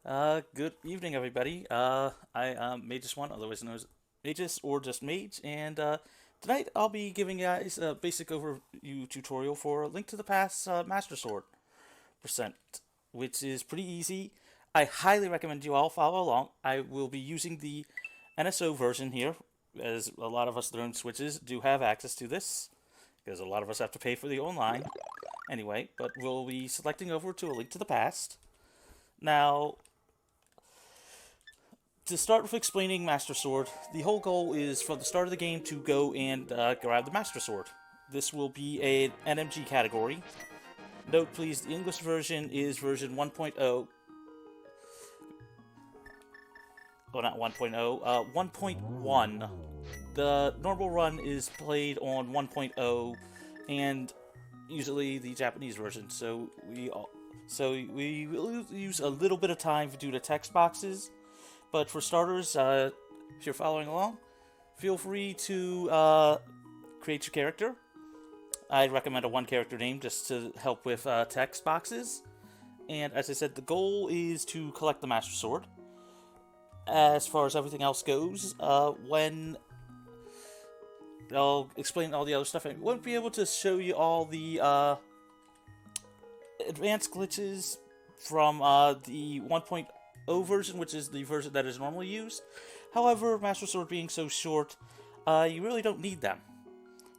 Good evening, everybody. I am Magus1, otherwise known as Magus or just Mage, and tonight I'll be giving you guys a basic overview tutorial for Link to the Past Master Sword percent, which is pretty easy. I highly recommend you all follow along. I will be using the NSO version here, as a lot of us that own Switches do have access to this, because a lot of us have to pay for the online. Anyway, but we'll be selecting over to A Link to the Past. Now, to start with explaining Master Sword, the whole goal is from the start of the game to go and grab the Master Sword. This will be an NMG category. Note please, the English version is version 1.0. Oh, not 1.0, 1.1. The normal run is played on 1.0, and usually the Japanese version. So we will use a little bit of time to do the text boxes. But for starters, if you're following along, feel free to create your character. I'd recommend a one-character name just to help with text boxes. And as I said, the goal is to collect the Master Sword. As far as everything else goes, when I'll explain all the other stuff, I won't be able to show you all the advanced glitches from the 1.0 version, which is the version that is normally used. However, Master Sword being so short, you really don't need them.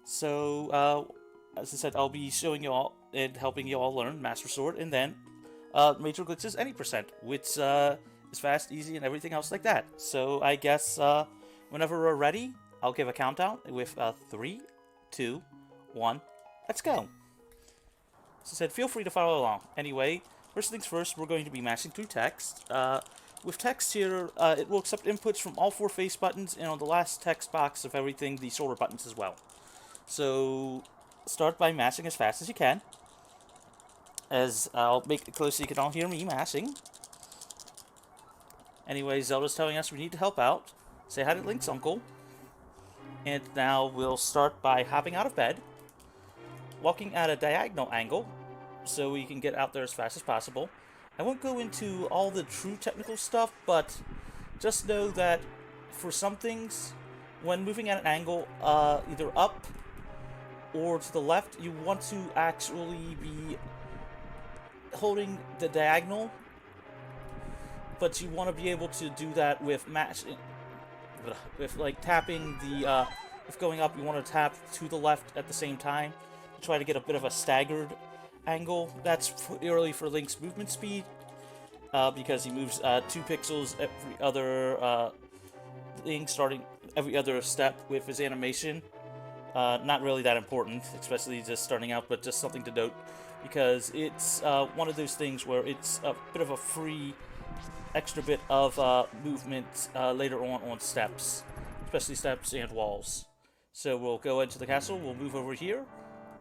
So, as I said, I'll be showing you all and helping you all learn Master Sword, and then major glitches any percent, which is fast, easy, and everything else like that. So I guess whenever we're ready, I'll give a countdown with 3, 2, 1, let's go. As I said, feel free to follow along. Anyway, first things first, we're going to be mashing through text. With text here, it will accept inputs from all 4 face buttons, and on the last text box of everything, the shoulder buttons as well. So, start by mashing as fast as you can. As I'll make it close so you can all hear me mashing. Anyway, Zelda's telling us we need to help out. Say hi to Link's uncle. And now we'll start by hopping out of bed, walking at a diagonal angle, so we can get out there as fast as possible. I won't go into all the true technical stuff, but just know that for some things, when moving at an angle, either up or to the left, you want to actually be holding the diagonal, but you want to be able to do that with like tapping the, if going up, you want to tap to the left at the same time to try to get a bit of a staggered angle. That's purely for Link's movement speed, because he moves 2 pixels every other thing, starting every other step with his animation. Not really that important, especially just starting out, but just something to note, because it's one of those things where it's a bit of a free extra bit of movement later on steps, especially steps and walls. So we'll go into the castle, we'll move over here,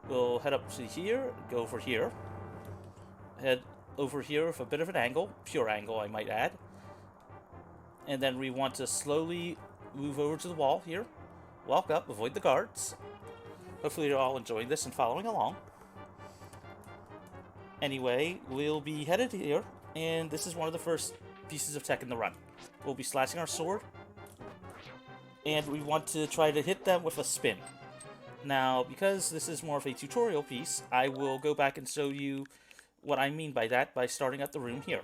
we'll head up to here, go over here, head over here with a bit of an angle, pure angle I might add, and then we want to slowly move over to the wall here, walk up, avoid the guards. Hopefully you're all enjoying this and following along. Anyway, we'll be headed here, and this is one of the first pieces of tech in the run. We'll be slashing our sword, and we want to try to hit them with a spin. Now, because this is more of a tutorial piece, I will go back and show you what I mean by that by starting at the room here.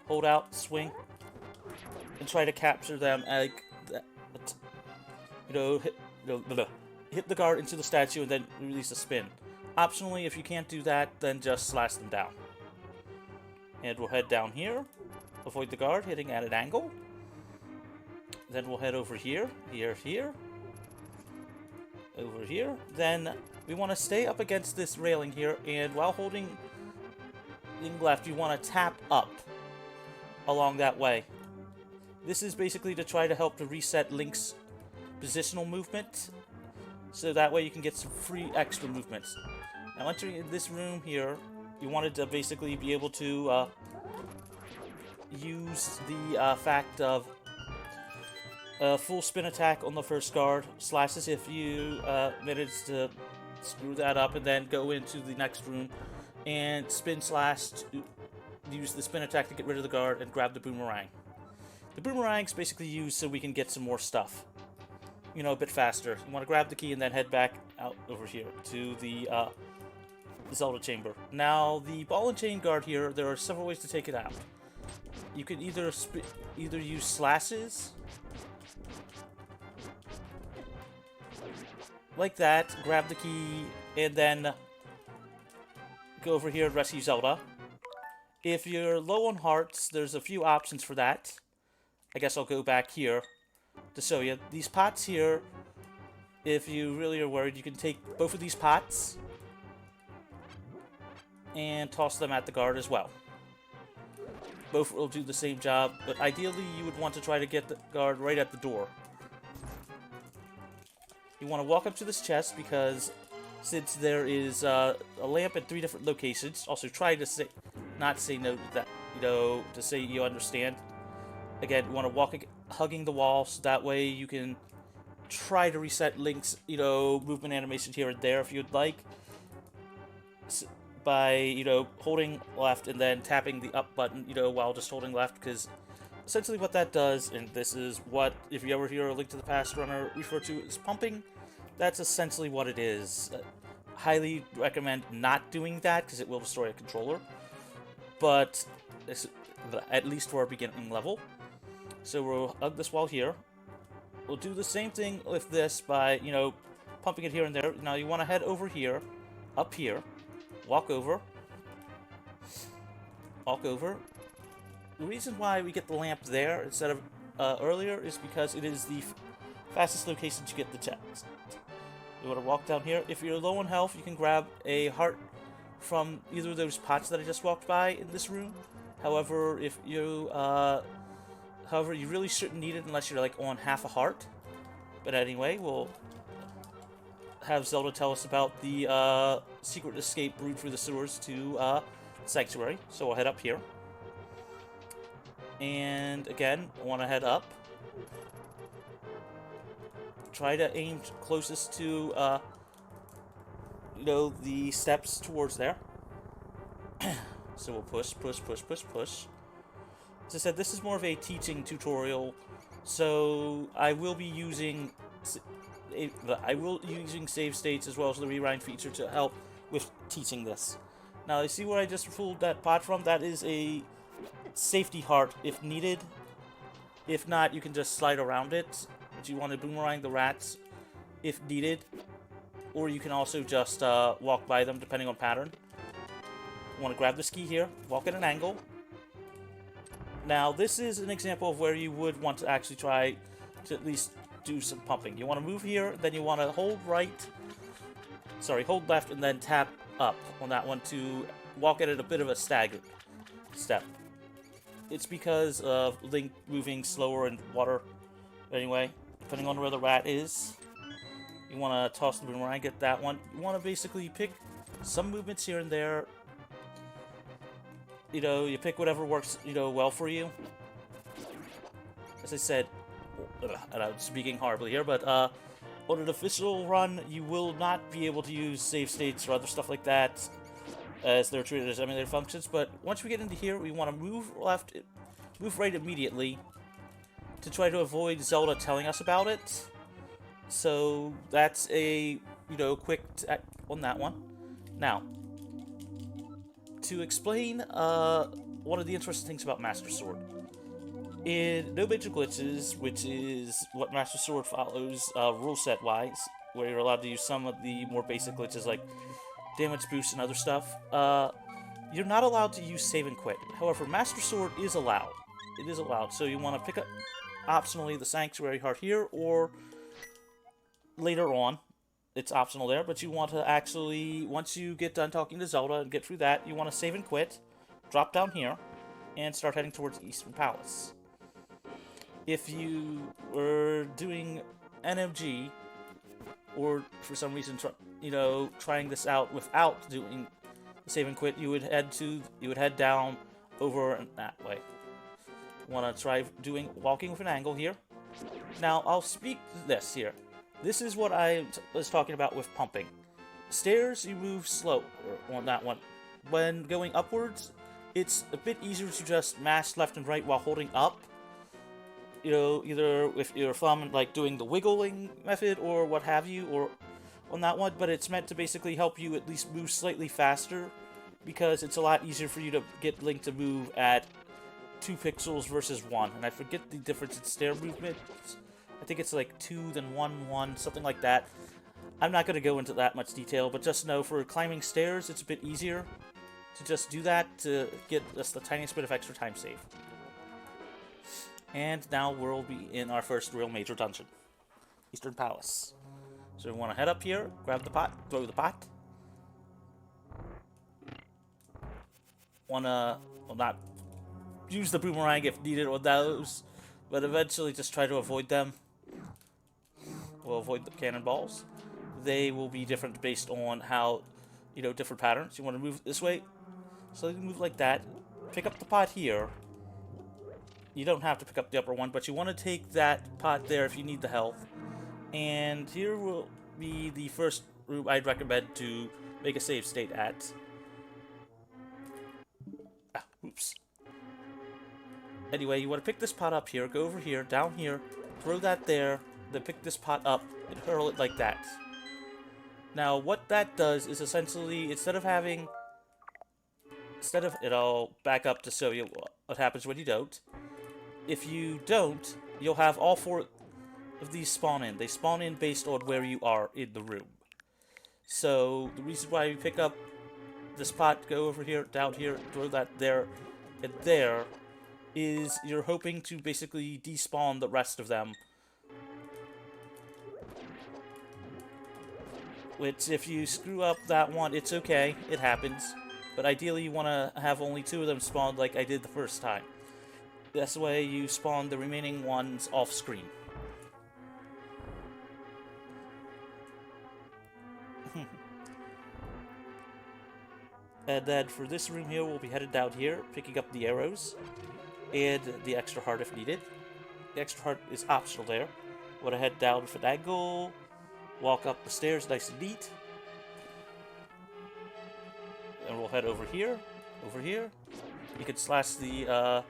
Hold out, swing, and try to capture them like that. Hit the guard into the statue and then release a spin. Optionally, if you can't do that, then just slash them down. And we'll head down here, avoid the guard, hitting at an angle. Then we'll head over here, here, over here. Then we want to stay up against this railing here, and while holding left, you want to tap up along that way. This is basically to try to help to reset Link's positional movement, so that way you can get some free extra movements. Now, entering this room here, you wanted to basically be able to use the fact of full spin attack on the first guard, slashes if you manage to screw that up, and then go into the next room and spin slash use the spin attack to get rid of the guard and grab the boomerang. The boomerang's basically used so we can get some more stuff. You know, a bit faster. You want to grab the key and then head back out over here to the Zelda chamber. Now, the ball and chain guard here, there are several ways to take it out. You can either use slashes, like that, grab the key, and then go over here and rescue Zelda. If you're low on hearts, there's a few options for that. I guess I'll go back here to show you. These pots here, if you really are worried, you can take both of these pots and toss them at the guard as well. Both will do the same job, but ideally you would want to try to get the guard right at the door. You want to walk up to this chest because since there is a lamp at 3 different locations, also try to not say no to that, you know, to say you understand. Again, you want to walk hugging the wall, so that way you can try to reset Link's, you know, movement animation here and there if you'd like, by, you know, holding left and then tapping the up button, you know, while just holding left, because essentially what that does, and this is what, if you ever hear a Link to the Past runner refer to as pumping, that's essentially what it is. Highly recommend not doing that, because it will destroy a controller, but at least for our beginning level. So we'll hug this wall here. We'll do the same thing with this by, you know, pumping it here and there. Now you want to head over here, up here, walk over. The reason why we get the lamp there instead of earlier is because it is the fastest location to get the chest. You want to walk down here. If you're low on health, you can grab a heart from either of those pots that I just walked by in this room. However, if you you really shouldn't need it unless you're like on half a heart. But anyway, we'll have Zelda tell us about the secret escape route through the sewers to Sanctuary. So we'll head up here. And again, I want to head up. Try to aim closest to, you know, the steps towards there. So we'll push. As I said, this is more of a teaching tutorial, so I will be using save states as well as the rewind feature to help with teaching this. Now, you see where I just pulled that pot from? That is a safety heart if needed. If not, you can just slide around it. But you want to boomerang the rats if needed, or you can also just walk by them depending on pattern. You want to grab this key here, walk at an angle. Now, this is an example of where you would want to actually try to at least do some pumping. You want to move here, then you want to hold left, and then tap up on that one to walk at it a bit of a staggered step. It's because of Link moving slower in water. Anyway, depending on where the rat is, you want to toss the boomerang, get that one. You want to basically pick some movements here and there. You know, you pick whatever works, you know, well for you. As I said, and I'm speaking horribly here, but on an official run, you will not be able to use save states or other stuff like that, as they're treated as emulator functions. But once we get into here, we want to move right immediately to try to avoid Zelda telling us about it. So that's a, you know, quick on that one. Now, to explain one of the interesting things about Master Sword. In No Major Glitches, which is what Master Sword follows rule set wise, where you're allowed to use some of the more basic glitches like damage boost and other stuff, you're not allowed to use save and quit. However, Master Sword is allowed. It is allowed, so you want to pick up optionally the Sanctuary Heart here, or later on. It's optional there, but you want to actually, once you get done talking to Zelda and get through that, you want to save and quit, drop down here, and start heading towards Eastern Palace. If you were doing NMG, or for some reason, trying this out without doing the save and quit, you would head down over that way. You want to try walking with an angle here. Now, I'll speak this here. This is what I was talking about with pumping. Stairs, you move slow on that one. When going upwards, it's a bit easier to just mash left and right while holding up. You know, either with your thumb, like doing the wiggling method or what have you, or on that one, but it's meant to basically help you at least move slightly faster, because it's a lot easier for you to get Link to move at 2 pixels versus 1, and I forget the difference in stair movement. I think it's like 2, then 1, 1, something like that. I'm not going to go into that much detail, but just know for climbing stairs, it's a bit easier to just do that to get just the tiniest bit of extra time save. And now we'll be in our first real major dungeon, Eastern Palace. So we want to head up here, grab the pot, throw the pot. Wanna, well, not use the boomerang if needed on those, but eventually just try to avoid them. We'll avoid the cannonballs. They will be different based on how, you know, different patterns. You want to move this way, so you move like that. Pick up the pot here. You don't have to pick up the upper one, but you want to take that pot there if you need the health. And here will be the first room I'd recommend to make a save state at. Oops. Anyway, you want to pick this pot up here, go over here, down here, throw that there, then pick this pot up and hurl it like that. Now, what that does is essentially, instead of, it'll back up to show you what happens when you don't. If you don't, you'll have all 4 of these spawn in. They spawn in based on where you are in the room. So, the reason why you pick up this pot, go over here, down here, throw that there, and there, is you're hoping to basically despawn the rest of them. Which, if you screw up that one, it's okay, it happens. But ideally you want to have only 2 of them spawned like I did the first time. That's the way you spawn the remaining ones off screen. And then for this room here, we'll be headed down here, picking up the arrows and the extra heart if needed. The extra heart is optional there. Want to head down with an angle, walk up the stairs nice and neat. And we'll head over here, You can slash the,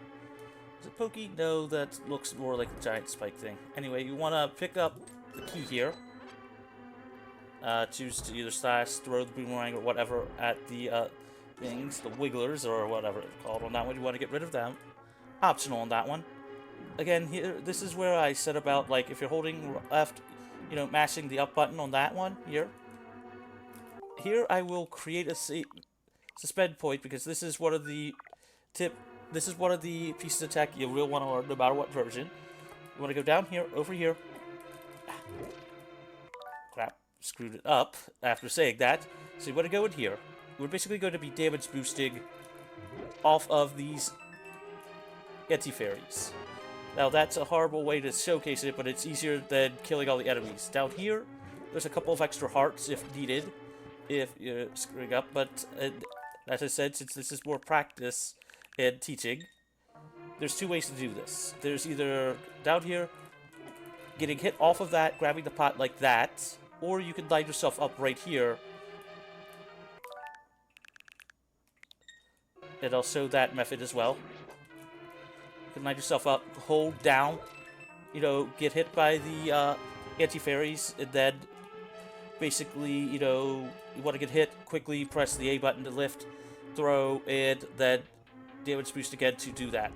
is it pokey? No, that looks more like a giant spike thing. Anyway, you want to pick up the key here. Choose to either slash, throw the boomerang, or whatever at the things, the wigglers, or whatever it's called on that one. You want to get rid of them. Optional on that one. Again, here, this is where I said about, like, if you're holding left, you know, mashing the up button on that one, here. Here I will create a suspend point, because this is one of the pieces of tech you will want to learn no matter what version. You want to go down here, over here. Crap, screwed it up after saying that. So you want to go in here. We're basically going to be damage boosting off of these anti-fairies. Now that's a horrible way to showcase it, but it's easier than killing all the enemies. Down here, there's a couple of extra hearts if needed, if you're screwing up, but as I said, since this is more practice and teaching, there's 2 ways to do this. There's either down here, getting hit off of that, grabbing the pot like that, or you can line yourself up right here. And I'll show that method as well. You can line yourself up, hold down, you know, get hit by the anti-fairies, and then basically, you know, you want to get hit, quickly press the A button to lift, throw, and then damage boost again to do that.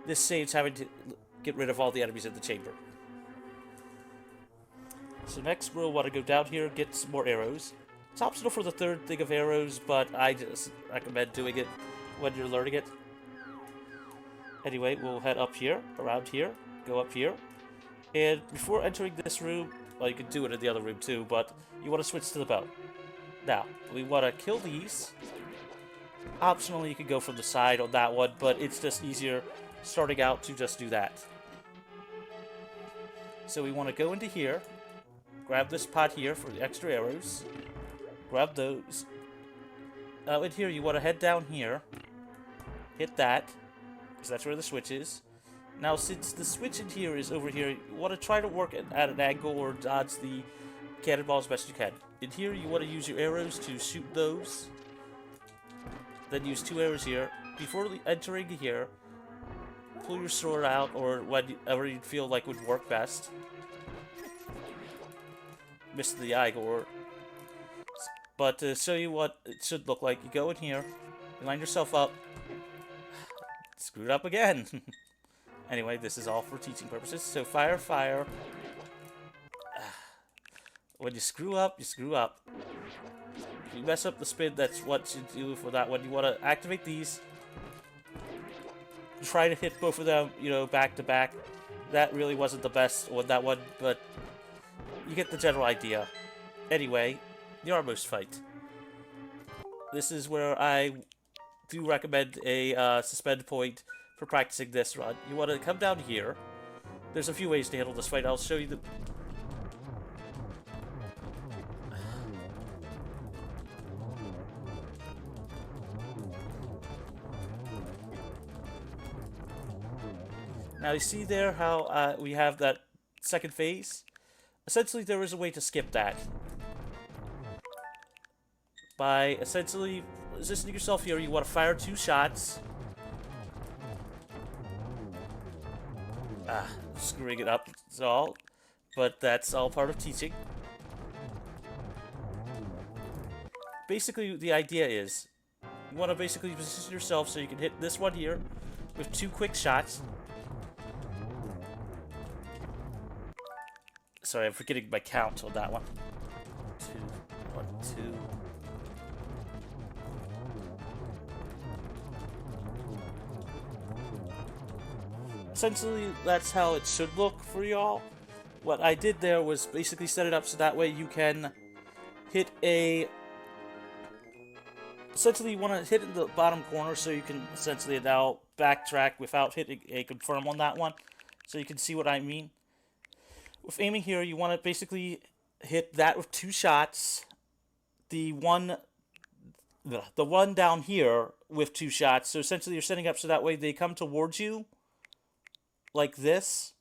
This saves having to get rid of all the enemies in the chamber. So next we'll want to go down here, get some more arrows. It's optional for the 3rd thing of arrows, but I just recommend doing it when you're learning it. Anyway, we'll head up here, around here, go up here. And before entering this room, well, you can do it in the other room too, but you want to switch to the bow. Now, we want to kill these. Optionally, you can go from the side on that one, but it's just easier starting out to just do that. So we want to go into here, grab this pot here for the extra arrows, grab those. In here, you want to head down here, hit that, because that's where the switch is. Now, since the switch in here is over here, you want to try to work at an angle or dodge the cannonball as best you can. In here, you want to use your arrows to shoot those. Then use 2 arrows here, before entering here, pull your sword out, or whatever you feel like would work best. Missed the Igor. But to show you what it should look like, you go in here, you line yourself up. Screwed up again. Anyway, this is all for teaching purposes. So fire, fire. When you screw up, you screw up. If you mess up the spin, that's what you do for that one. You want to activate these. Try to hit both of them, you know, back to back. That really wasn't the best with that one, but you get the general idea. Anyway, the Armos fight. This is where I do recommend a suspend point for practicing this run. You want to come down here. There's a few ways to handle this fight. I'll show you the... Now you see there how we have that second phase? Essentially, there is a way to skip that. By essentially positioning yourself here, you want to fire 2 shots. Screwing it up is all. But that's all part of teaching. Basically, the idea is, you want to basically position yourself so you can hit this one here with 2 quick shots. Sorry, I'm forgetting my count on that one. 2, 1, 2. Essentially, that's how it should look for y'all. What I did there was basically set it up so that way you can hit a... Essentially, you want to hit in the bottom corner so you can essentially now backtrack without hitting a confirm on that one. So you can see what I mean. With aiming here, you want to basically hit that with 2 shots. The one down here with 2 shots. So essentially, you're setting up so that way they come towards you like this,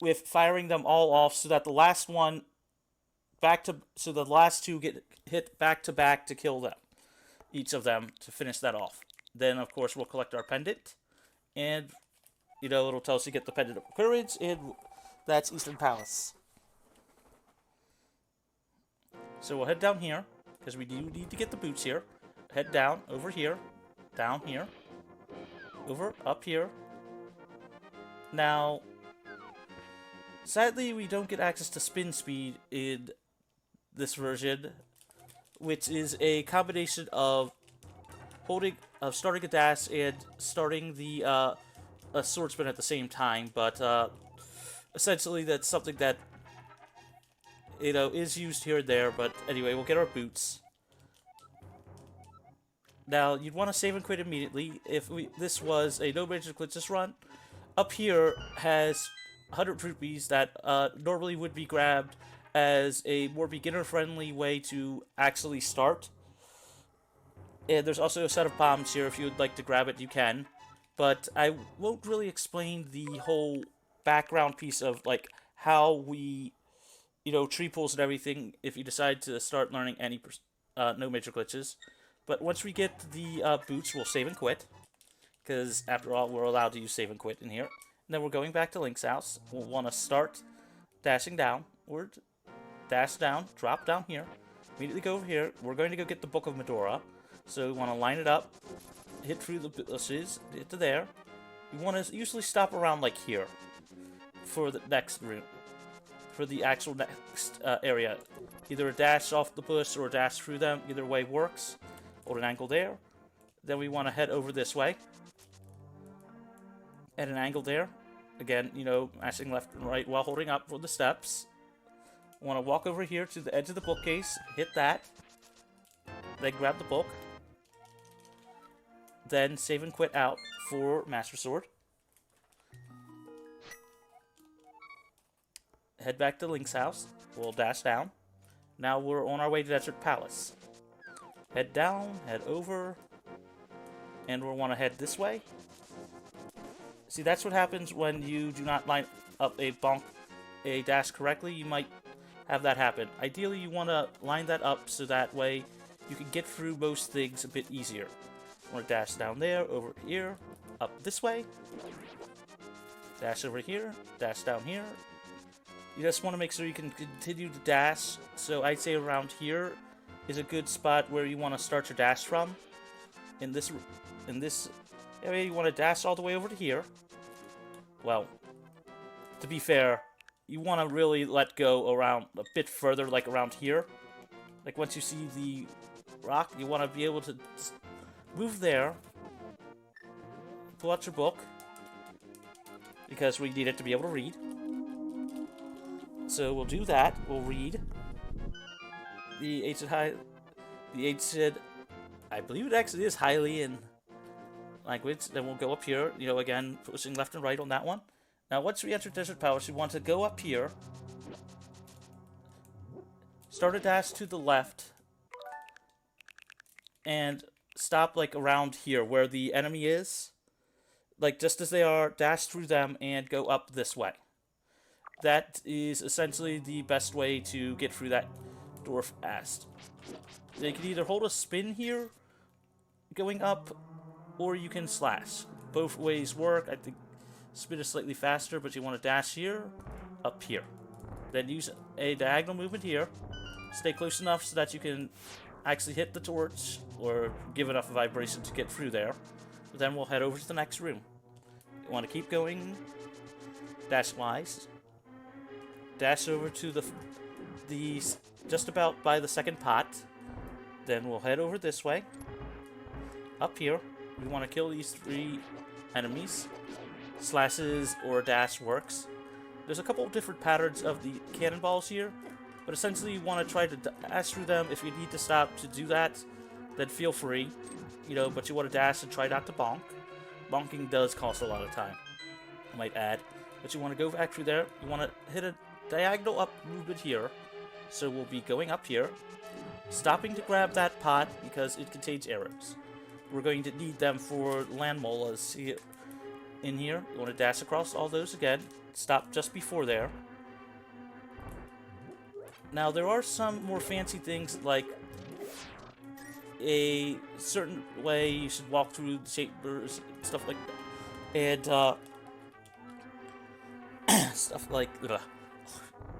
with firing them all off so that the last one so the last 2 get hit back to back to kill them, each of them, to finish that off. Then of course we'll collect our pendant, and you know it'll tell us to get the pendant of courage, and that's Eastern Palace. So we'll head down here because we do need to get the boots here. Head down over here, down here, over up here. Now, sadly, we don't get access to spin speed in this version, which is a combination of starting a dash and starting the a sword spin at the same time. But essentially, that's something that is used here and there. But anyway, we'll get our boots. Now, you'd want to save and quit immediately if this was a no major glitches run. Up here has 100 rupees that normally would be grabbed as a more beginner-friendly way to actually start. And there's also a set of bombs here. If you would like to grab it, you can. But I won't really explain the whole background piece of like how we, tree pulls and everything if you decide to start learning any no major glitches. But once we get the boots, we'll save and quit. Because, after all, we're allowed to use save and quit in here. And then we're going back to Link's house. We'll want to start dashing downward. Dash down. Drop down here. Immediately go over here. We're going to go get the Book of Medora. So we want to line it up. Hit through the bushes. Hit to there. You want to usually stop around like here. For the next route. For the actual next area. Either a dash off the bush or a dash through them. Either way works. Hold an angle there. Then we want to head over this way. At an angle there. Again, mashing left and right while holding up for the steps. Want to walk over here to the edge of the bookcase. Hit that. Then grab the book. Then save and quit out for Master Sword. Head back to Link's house. We'll dash down. Now we're on our way to Desert Palace. Head down, head over. And we'll want to head this way. See, that's what happens when you do not line up a dash correctly. You might have that happen. Ideally, you want to line that up so that way you can get through most things a bit easier. Want to dash down there, over here, up this way. Dash over here, dash down here. You just want to make sure you can continue to dash. So I'd say around here is a good spot where you want to start your dash from. In this area, you want to dash all the way over to here. Well, to be fair, you want to really let go around a bit further, like around here. Like once you see the rock, you want to be able to move there. Pull out your book, because we need it to be able to read. So we'll do that. We'll read the ancient, I believe it actually is Hylian language. Then we'll go up here, you know, again, pushing left and right on that one. Now, once we enter Desert Palace, we want to go up here, start a dash to the left, and stop, like, around here, where the enemy is. Like, just as they are, dash through them and go up this way. That is essentially the best way to get through that door fast. You can either hold a spin here, going up, or you can slash. Both ways work. I think spin is slightly faster, but you want to dash here, up here. Then use a diagonal movement here. Stay close enough so that you can actually hit the torch, or give enough vibration to get through there. Then we'll head over to the next room. You want to keep going dash-wise. Dash over to the just about by the second pot. Then we'll head over this way. Up here, we want to kill these 3 enemies. Slashes or dash works. There's a couple of different patterns of the cannonballs here, but essentially you want to try to dash through them. If you need to stop to do that, then feel free. You know, but you want to dash and try not to bonk. Bonking does cost a lot of time, I might add. But you want to go back through there. You want to hit a diagonal up movement here. So we'll be going up here, stopping to grab that pot because it contains arrows. We're going to need them for land molas here. In here, you want to dash across all those again. Stop just before there. Now there are some more fancy things, like a certain way you should walk through the chambers, stuff like that, and stuff like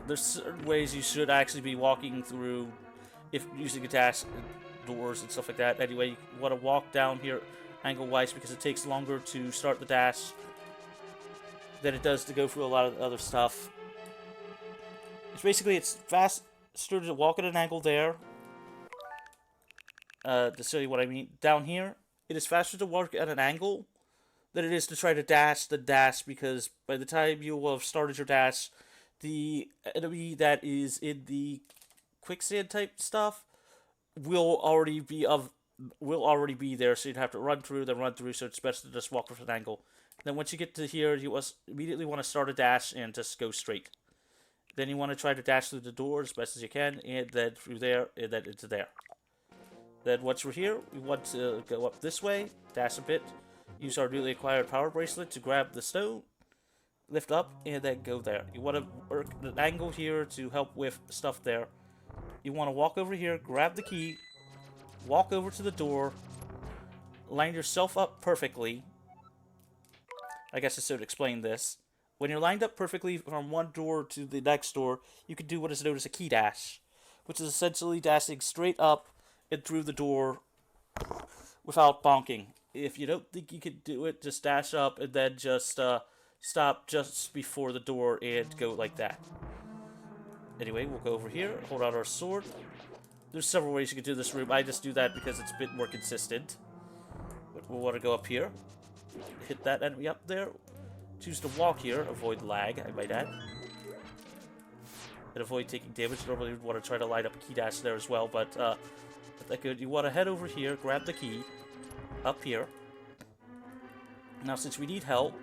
there's certain ways you should actually be walking through if using a dash doors and stuff like that. Anyway, you want to walk down here angle-wise because it takes longer to start the dash than it does to go through a lot of other stuff. It's faster to walk at an angle there. To show you what I mean, down here, it is faster to walk at an angle than it is to try to dash the dash, because by the time you will have started your dash, the enemy that is in the quicksand type stuff will already be there, so you'd have to run through, so it's best to just walk with an angle. Then once you get to here, you immediately want to start a dash and just go straight. Then you want to try to dash through the door as best as you can, and then through there, and then into there. Then once we're here, we want to go up this way, dash a bit, use our newly acquired power bracelet to grab the stone, lift up, and then go there. You want to work an angle here to help with stuff there. You want to walk over here, grab the key, walk over to the door, line yourself up perfectly. I guess I should explain this. When you're lined up perfectly from one door to the next door, you can do what is known as a key dash, which is essentially dashing straight up and through the door without bonking. If you don't think you can do it, just dash up and then just stop just before the door and go like that. Anyway, we'll go over here, hold out our sword. There's several ways you can do this room. I just do that because it's a bit more consistent. But we'll want to go up here, hit that enemy up there, choose to walk here, avoid lag, I might add, and avoid taking damage. Normally you'd want to try to line up a key dash there as well, but that good. You want to head over here, grab the key, up here. Now since we need help,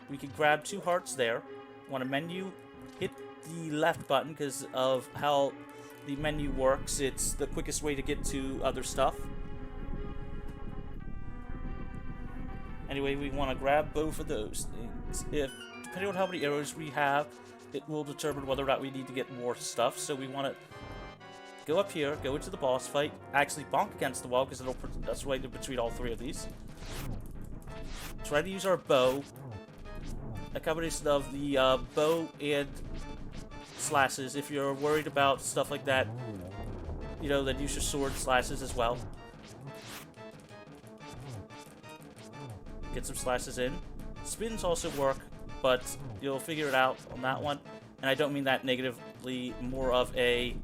we can grab 2 hearts there. Want a menu, hit the left button because of how the menu works. It's the quickest way to get to other stuff. Anyway, we want to grab both of those things. Depending on how many arrows we have, it will determine whether or not we need to get more stuff. So we want to go up here, go into the boss fight, actually bonk against the wall because that's right in between all three of these. Try to use our bow. A combination of the bow and slashes. If you're worried about stuff like that, you know, then use your sword slashes as well. Get some slashes in. Spins also work, but you'll figure it out on that one. And I don't mean that negatively, more of a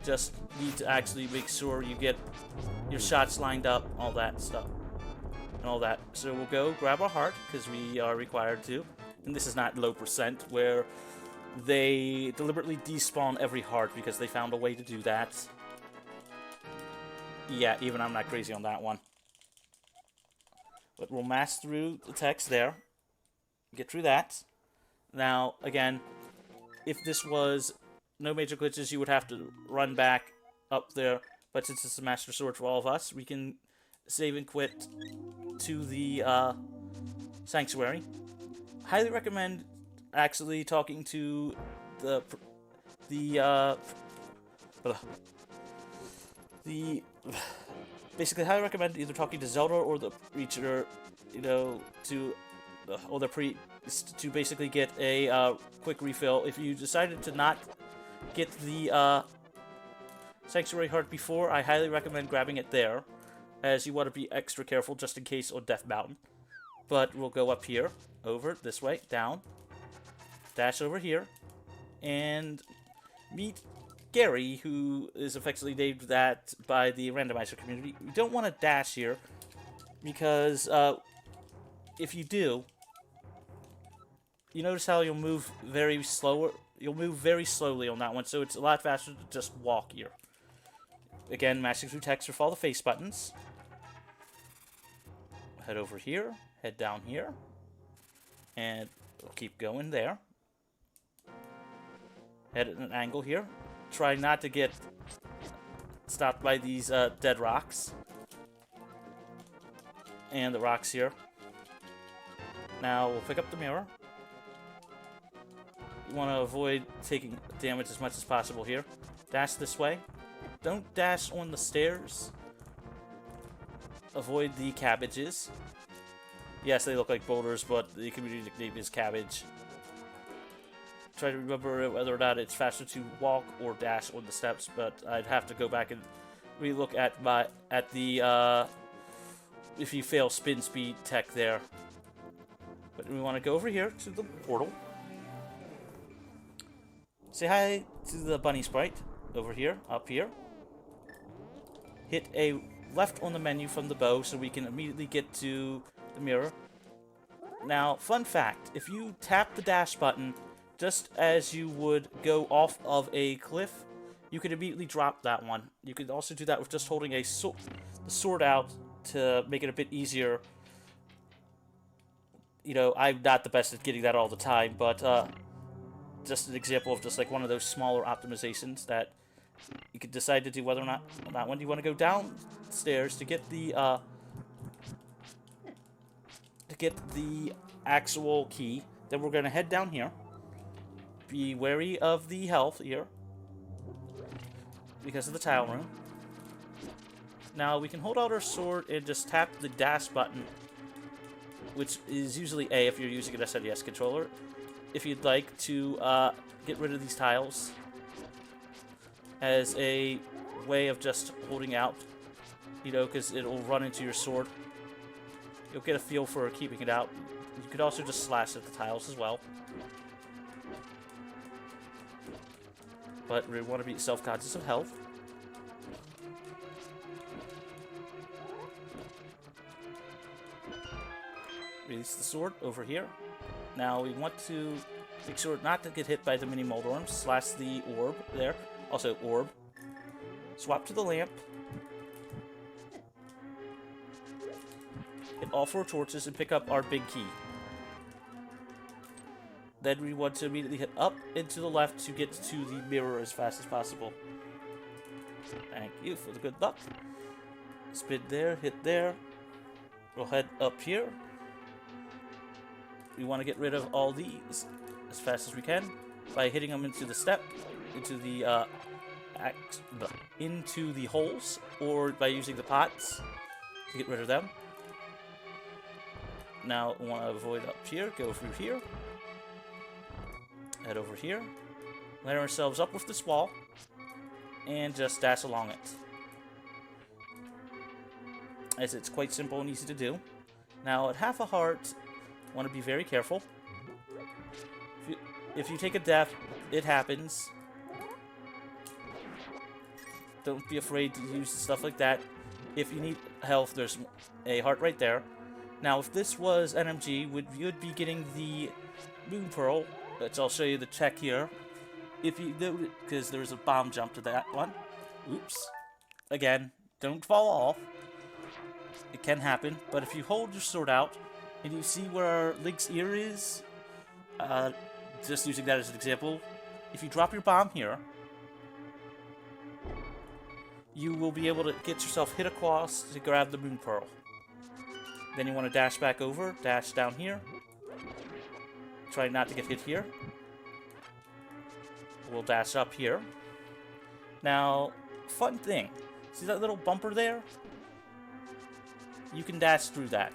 just need to actually make sure you get your shots lined up, all that stuff. And all that. So we'll go grab our heart, because we are required to. And this is not low percent, where they deliberately despawn every heart because they found a way to do that. Yeah, even I'm not crazy on that one. But we'll mash through the text there. Get through that. Now, again, if this was no major glitches, you would have to run back up there. But since it's a Master Sword for all of us, we can save and quit to the Sanctuary. Highly recommend actually talking to basically highly recommend either talking to Zelda or the Preacher, you know, to or the priest to basically get a quick refill. If you decided to not get the Sanctuary Heart before, I highly recommend grabbing it there, as you want to be extra careful just in case on Death Mountain. But we'll go up here, over, this way, down, dash over here, and meet Gary, who is effectively named that by the randomizer community. You don't want to dash here, because if you do, you notice how you'll move very slower. You'll move very slowly on that one, so it's a lot faster to just walk here. Again, mashing through text with all the face buttons. Head over here, head down here, and we'll keep going there. Head at an angle here. Try not to get stopped by these dead rocks. And the rocks here. Now we'll pick up the mirror. You want to avoid taking damage as much as possible here. Dash this way. Don't dash on the stairs. Avoid the cabbages. Yes, they look like boulders, but the community nickname is cabbage. Try to remember whether or not it's faster to walk or dash on the steps, but I'd have to go back and relook at the if you fail spin speed tech there. But we want to go over here to the portal. Say hi to the bunny sprite over here, up here. Hit a left on the menu from the bow so we can immediately get to the mirror. Now, fun fact, if you tap the dash button just as you would go off of a cliff, you could immediately drop that one. You could also do that with just holding the sword out to make it a bit easier. You know, I'm not the best at getting that all the time, but just an example of just like one of those smaller optimizations that you could decide to do whether or not on that one. You want to go downstairs to get the actual key. Then we're going to head down here. Be wary of the health here because of the tile room. Now we can hold out our sword and just tap the dash button, which is usually A if you're using an SNES controller, if you'd like to get rid of these tiles as a way of just holding out, you know, because it'll run into your sword. You'll get a feel for keeping it out. You could also just slash at the tiles as well. But we want to be self-conscious of health. Release the sword over here. Now we want to make sure not to get hit by the mini Moldorms. Slash the orb there. Also orb. Swap to the lamp. Hit all 4 torches and pick up our big key. Then we want to immediately hit up and to the left to get to the mirror as fast as possible. Thank you for the good luck. Spin there, hit there. We'll head up here. We want to get rid of all these as fast as we can by hitting them into the step, into the into the holes, or by using the pots to get rid of them. Now, we want to avoid up here, go through here, head over here, line ourselves up with this wall, and just dash along it. As it's quite simple and easy to do. Now, at half a heart, want to be very careful. If you take a death, it happens. Don't be afraid to use stuff like that. If you need health, there's a heart right there. Now, if this was NMG, you would be getting the Moon Pearl, which I'll show you the check here. If you do, because there's a bomb jump to that one. Oops. Again, don't fall off. It can happen, but if you hold your sword out, and you see where Link's ear is, just using that as an example, if you drop your bomb here, you will be able to get yourself hit across to grab the Moon Pearl. Then you want to dash back over, dash down here. Try not to get hit here. We'll dash up here. Now, fun thing. See that little bumper there? You can dash through that.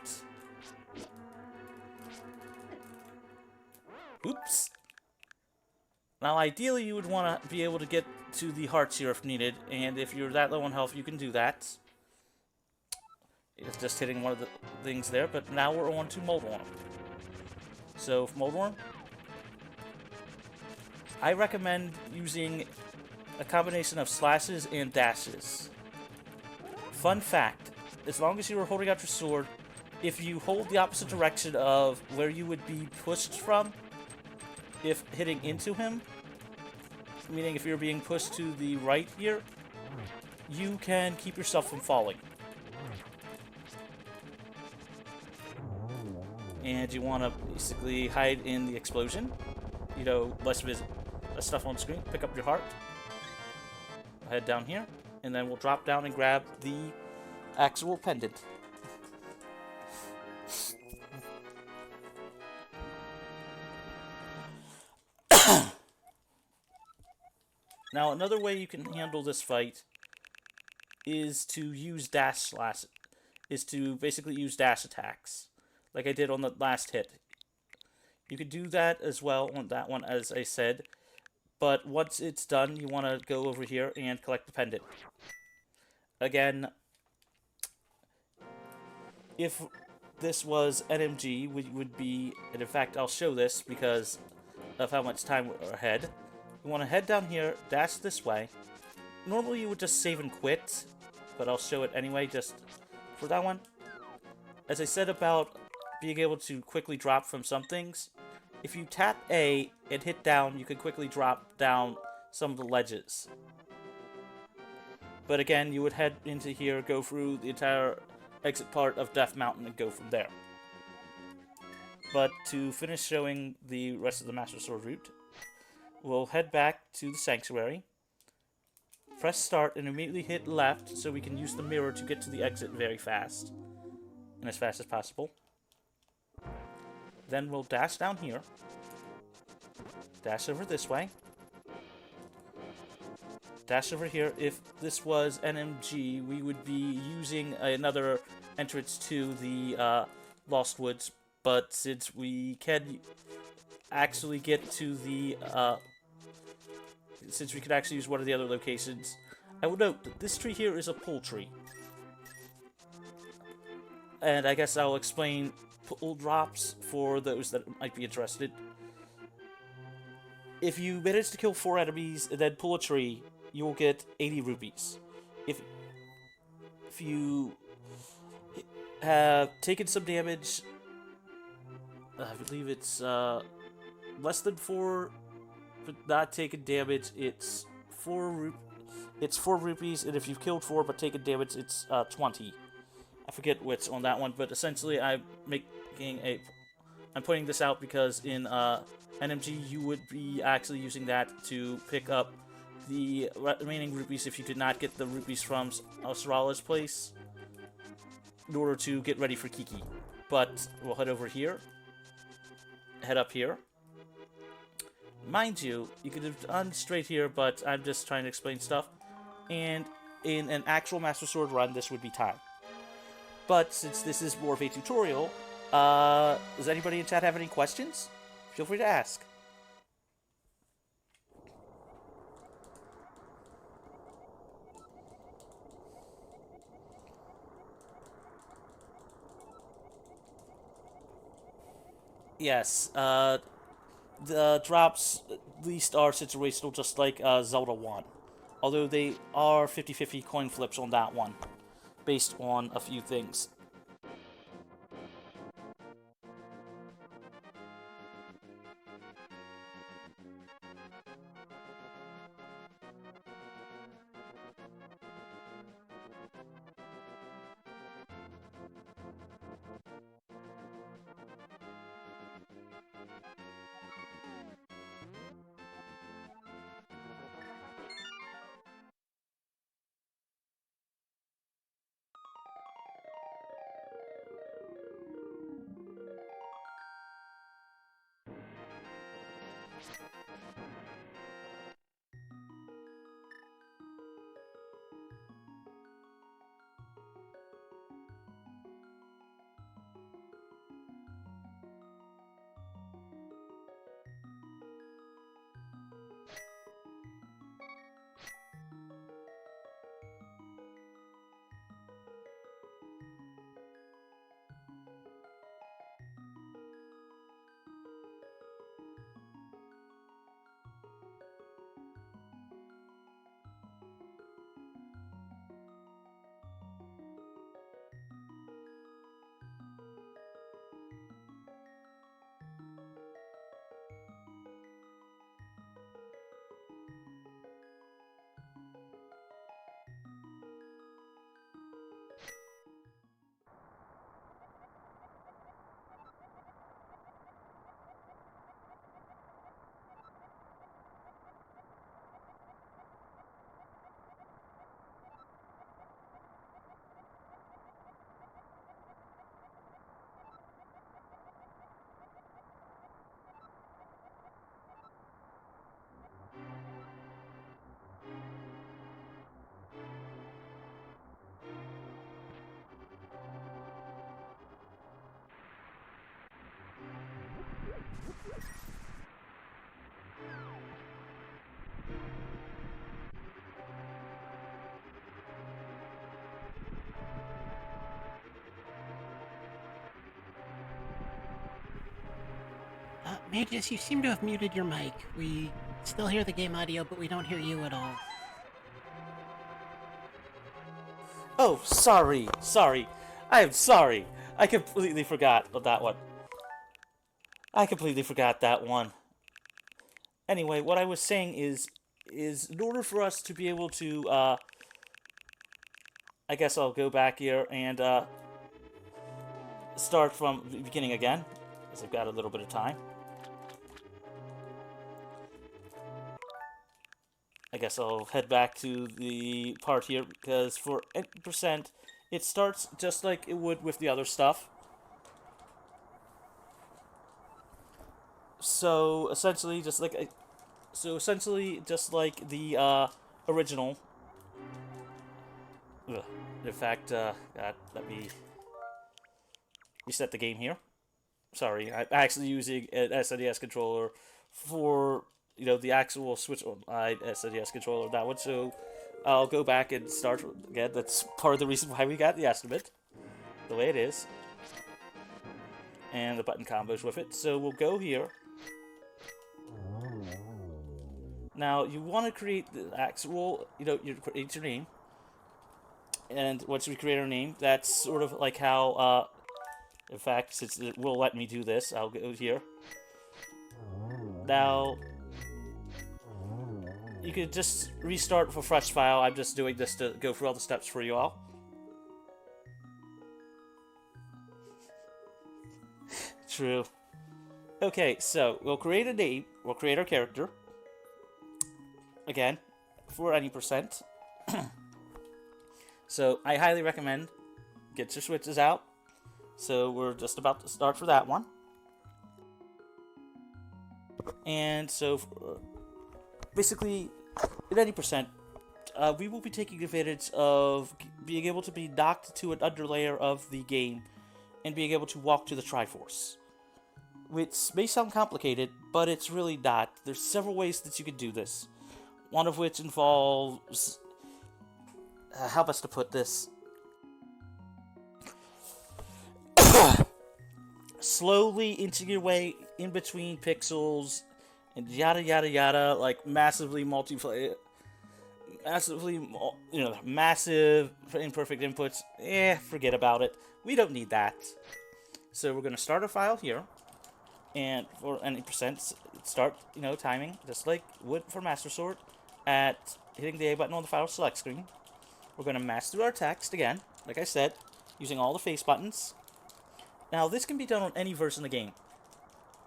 Oops. Now, ideally, you would want to be able to get to the hearts here if needed, and if you're that low on health, you can do that. It's just hitting one of the things there, but now we're on to Moldworm. So, Moldworm, I recommend using a combination of slashes and dashes. Fun fact, as long as you are holding out your sword, if you hold the opposite direction of where you would be pushed from, if hitting into him, meaning if you're being pushed to the right here, you can keep yourself from falling. And you want to basically hide in the explosion. You know, less stuff on screen. Pick up your heart. Head down here, and then we'll drop down and grab the actual pendant. Now, another way you can handle this fight is to use is to basically use dash attacks, like I did on the last hit. You could do that as well on that one, as I said, but once it's done, you want to go over here and collect the pendant. Again, if this was NMG, we would be, and in fact, I'll show this because of how much time we're ahead. You want to head down here, dash this way. Normally you would just save and quit, but I'll show it anyway just for that one. As I said about being able to quickly drop from some things, if you tap A and hit down, you can quickly drop down some of the ledges. But again, you would head into here, go through the entire exit part of Death Mountain, and go from there. But to finish showing the rest of the Master Sword route, we'll head back to the Sanctuary, press start, and immediately hit left so we can use the mirror to get to the exit very fast, and as fast as possible. Then we'll dash down here, dash over this way, dash over here. If this was NMG, we would be using another entrance to the Lost Woods, but since we can actually get to the since we could actually use one of the other locations, I will note that this tree here is a pull tree. And I guess I'll explain pull drops for those that might be interested. If you manage to kill 4 enemies and then pull a tree, you will get 80 rupees. If you have taken some damage, I believe it's less than 4, but not taken damage, it's 4 rupees, and if you've killed 4 but taken damage, it's 20. I forget what's on that one, but essentially I'm pointing this out because in NMG you would be actually using that to pick up the remaining rupees if you did not get the rupees from Sarala's place in order to get ready for Kiki. But we'll head over here, head up here. Mind you, you could have done straight here, but I'm just trying to explain stuff. and in an actual Master Sword run, this would be time. But since this is more of a tutorial, does anybody in chat have any questions? Feel free to ask. Yes, the drops at least are situational, just like Zelda 1. Although they are 50-50 coin flips on that one, based on a few things. Mageius, you seem to have muted your mic. We still hear the game audio, but we don't hear you at all. Oh, sorry. I am sorry. I completely forgot that one. Anyway, what I was saying is in order for us to be able to, I guess I'll go back here and, start from the beginning again, because I've got a little bit of time. I guess I'll head back to the part here, because for 8%, it starts just like it would with the other stuff. So essentially, just like the original. Ugh. In fact, God, let me reset the game here. Sorry, I'm actually using an SNES controller for the actual Switch Online SNES controller, that one. So I'll go back and start again. That's part of the reason why we got the estimate the way it is, and the button combos with it. So we'll go here. Now you want to create the actual, you create your name, and once we create our name, that's sort of like how, in fact, since it will let me do this, I'll go here. Now, you could just restart with a fresh file. I'm just doing this to go through all the steps for you all. True. Okay, so we'll create a name. We'll create our character. Again, for any percent. So I highly recommend get your switches out. So we're just about to start for that one. And so basically, at any percent, we will be taking advantage of being able to be knocked to an underlayer of the game and being able to walk to the Triforce. Which may sound complicated, but it's really not. There's several ways that you can do this. One of which involves... how best to put this? Slowly inching your way in between pixels and yada yada yada, like massive, massive imperfect inputs. Forget about it. We don't need that. So we're going to start a file here, and for any percent, start, timing, just like would for Master Sword, at hitting the A button on the file select screen. We're going to mash through our text again, like I said, using all the face buttons. Now, this can be done on any version of the game.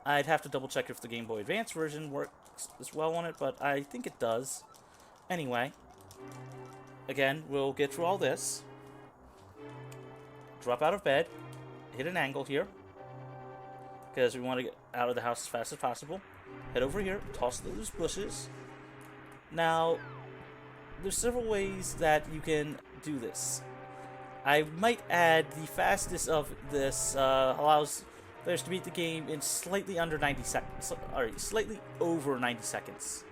I'd have to double check if the Game Boy Advance version works as well on it, but I think it does. Anyway, again, we'll get through all this. Drop out of bed. Hit an angle here, because we want to get out of the house as fast as possible. Head over here. Toss those bushes. Now, there's several ways that you can do this. I might add the fastest of this allows players to beat the game in slightly under 90 seconds. Slightly over 90 seconds.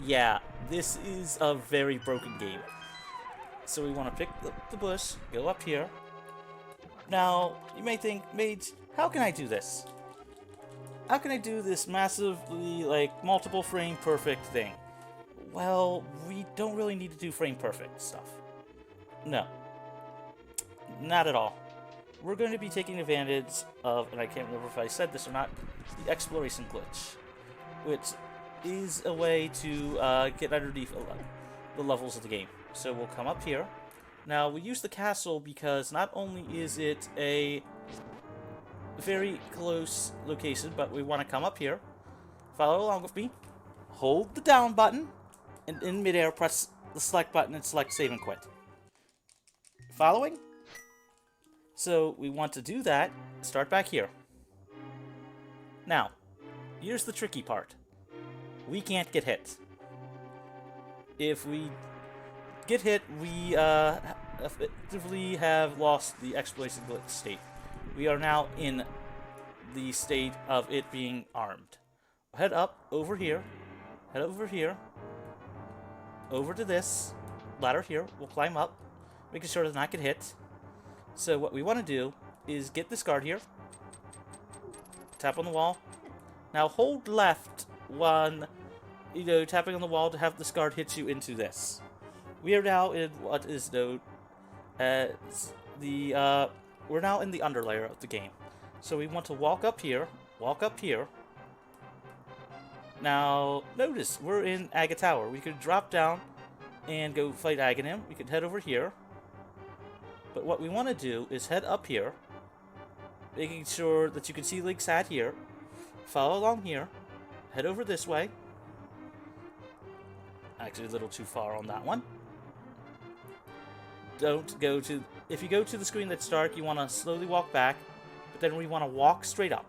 Yeah, this is a very broken game. So we want to pick the bush, go up here. Now, you may think, Mage, how can I do this? How can I do this massively, multiple frame perfect thing? Well, we don't really need to do frame perfect stuff. No. Not at all. We're going to be taking advantage of, and I can't remember if I said this or not, the exploration glitch, which is a way to get underneath the levels of the game. So we'll come up here. Now, we use the castle because not only is it a very close location, but we want to come up here, follow along with me, hold the down button, and in midair press the select button and select save and quit. Following? So we want to do that, start back here. Now, here's the tricky part. We can't get hit. If we get hit, we effectively have lost the exploration glitch state. We are now in the state of it being armed. Head up, over here, head over here, over to this ladder here. We'll climb up, making sure to not get hit. So what we want to do is get this guard here, tap on the wall. Now hold left when, tapping on the wall to have this guard hit you into this. We are now in what is known as we're now in the underlayer of the game. So we want to walk up here. Now, notice, we're in Aga Tower. We could drop down and go fight Aghanim. We could head over here. But what we want to do is head up here, making sure that you can see Link's hat here. Follow along here. Head over this way. Actually, a little too far on that one. Don't go to... If you go to the screen that's dark, you want to slowly walk back. But then we want to walk straight up.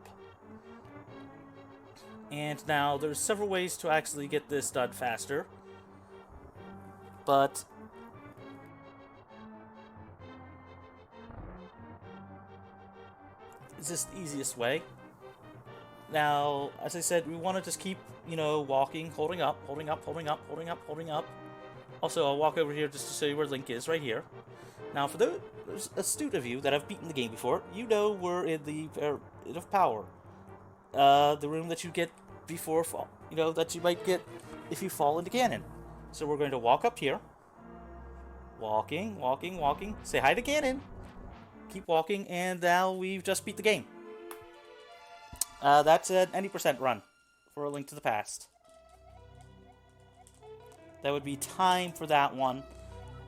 And now, there's several ways to actually get this done faster. But... it's just the easiest way. Now, as I said, we want to just keep, walking, holding up. Also, I'll walk over here just to show you where Link is, right here. Now, for those astute of you that have beaten the game before, you know we're in the Pit of Power. The room that you get before fall. That you might get if you fall into Ganon. So we're going to walk up here. Walking. Say hi to Ganon. Keep walking, and now we've just beat the game. That's an 80% run for A Link to the Past. That would be time for that one.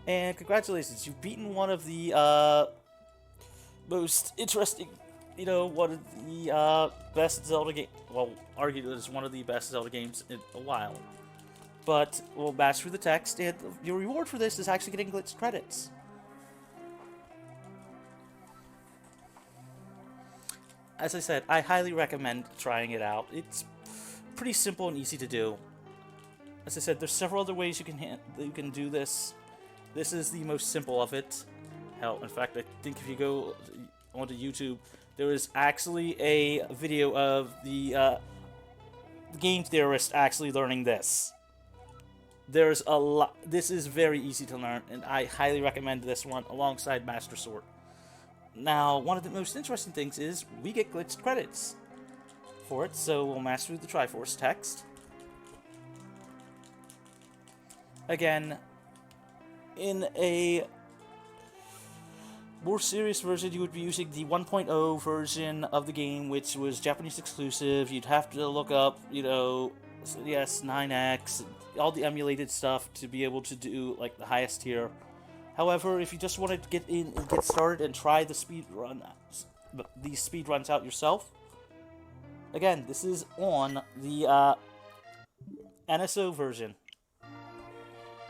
And congratulations, you've beaten one of the most interesting, one of the best Zelda game. Well, arguably it's one of the best Zelda games in a while. But we'll bash through the text, and your reward for this is actually getting glitched credits. As I said, I highly recommend trying it out. It's pretty simple and easy to do. as I said, there's several other ways you can do this. This is the most simple of it. Hell, in fact, I think if you go onto YouTube, there is actually a video of the game theorist actually learning this. There's a lot. This is very easy to learn, and I highly recommend this one alongside Master Sword. Now, one of the most interesting things is we get glitched credits for it, so we'll master through the Triforce text. Again, in a more serious version, you would be using the 1.0 version of the game, which was Japanese exclusive. You'd have to look up, yes, 9X, all the emulated stuff to be able to do, like, the highest tier. However, if you just want to get in and get started and try these speed runs out yourself, again, this is on the NSO version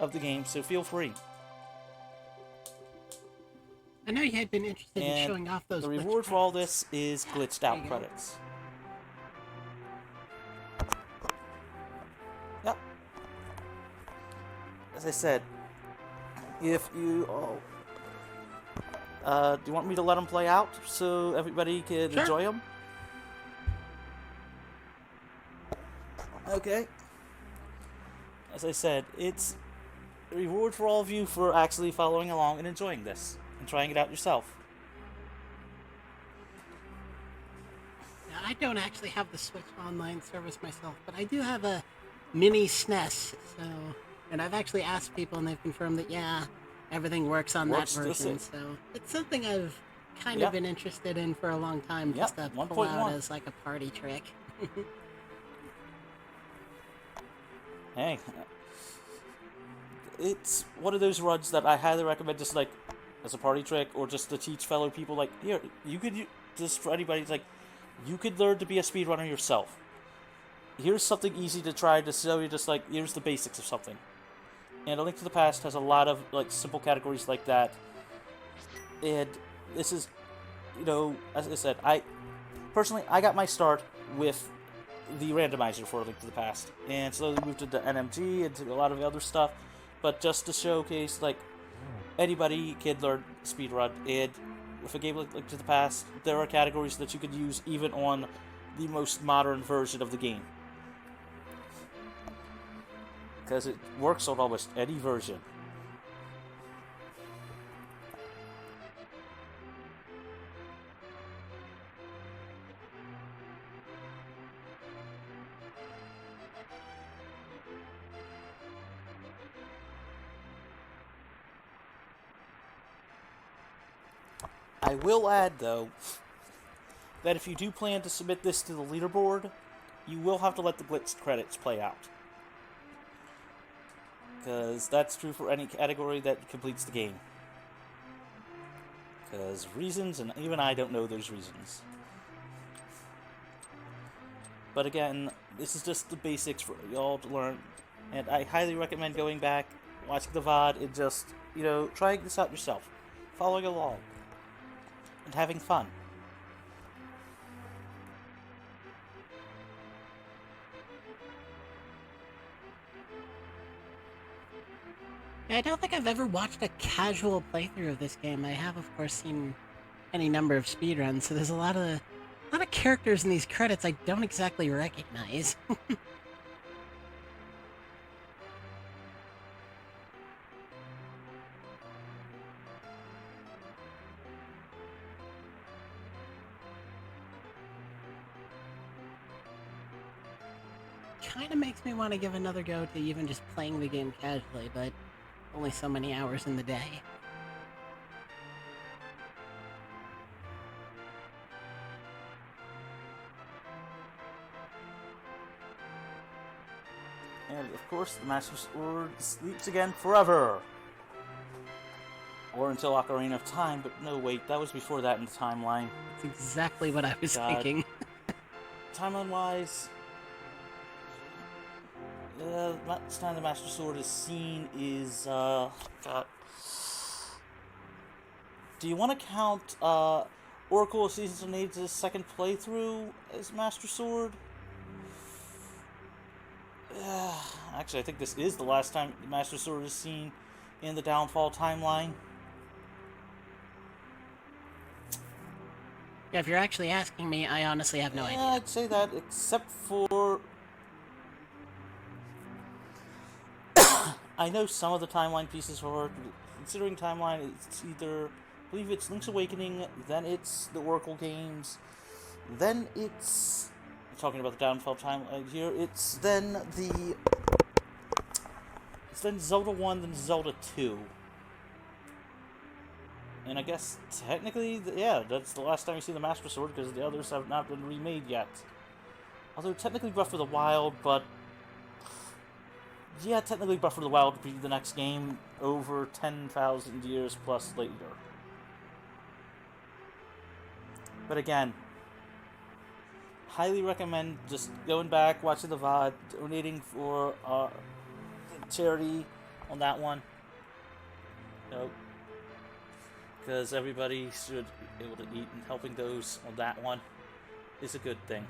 of the game, so feel free. I know you had been interested in showing off those. The reward for all this is glitched out credits. Yep. As I said, if you do you want me to let them play out so everybody can enjoy them? Okay. As I said, it's a reward for all of you for actually following along and enjoying this and trying it out yourself. Now, I don't actually have the Switch Online service myself, but I do have a mini SNES, and I've actually asked people and they've confirmed that, yeah, everything works on that version, so it's something I've kind of been interested in for a long time, just to pull out as like a party trick. Hey, it's one of those runs that I highly recommend, just like as a party trick, or just to teach fellow people. Like, here, you could just for anybody. It's like you could learn to be a speedrunner yourself. Here's something easy to try to show you. Just like here's the basics of something. And A Link to the Past has a lot of like simple categories like that. And this is, as I said, I got my start with the randomizer for A Link to the Past, and slowly moved into NMG and to a lot of other stuff, but just to showcase, like, anybody can learn speedrun, and with a game like Link to the Past, there are categories that you could use even on the most modern version of the game, because it works on almost any version. I will add, though, that if you do plan to submit this to the leaderboard, you will have to let the glitched credits play out. Because that's true for any category that completes the game. Because reasons, and even I don't know those reasons. But again, this is just the basics for y'all to learn. And I highly recommend going back, watching the VOD, and just, trying this out yourself. Following along. And having fun. I don't think I've ever watched a casual playthrough of this game. I have, of course, seen any number of speedruns, so there's a lot of characters in these credits I don't exactly recognize. Kinda makes me want to give another go to even just playing the game casually, but only so many hours in the day. And of course, the Master Sword sleeps again forever. Or until Ocarina of Time, but no, wait, that was before that in the timeline. That's exactly what I was thinking. Timeline-wise, last time the Master Sword is seen is, God. Do you want to count, Oracle of Seasons and Ages' second playthrough as Master Sword? Actually, I think this is the last time the Master Sword is seen in the Downfall timeline. Yeah, if you're actually asking me, I honestly have no idea. I'd say that, except for... I know some of the timeline pieces for it. Considering timeline, it's either... I believe it's Link's Awakening, then it's the Oracle games, then it's... talking about the Downfall timeline here, it's then the... It's then Zelda 1, then Zelda 2. And I guess, technically, yeah, that's the last time you see the Master Sword, because the others have not been remade yet. Although, technically Breath of the Wild, but... Yeah, technically Breath of the Wild would be the next game over 10,000 years plus later. But again, highly recommend just going back, watching the VOD, donating for charity on that one. Nope. Because everybody should be able to eat, and helping those on that one is a good thing.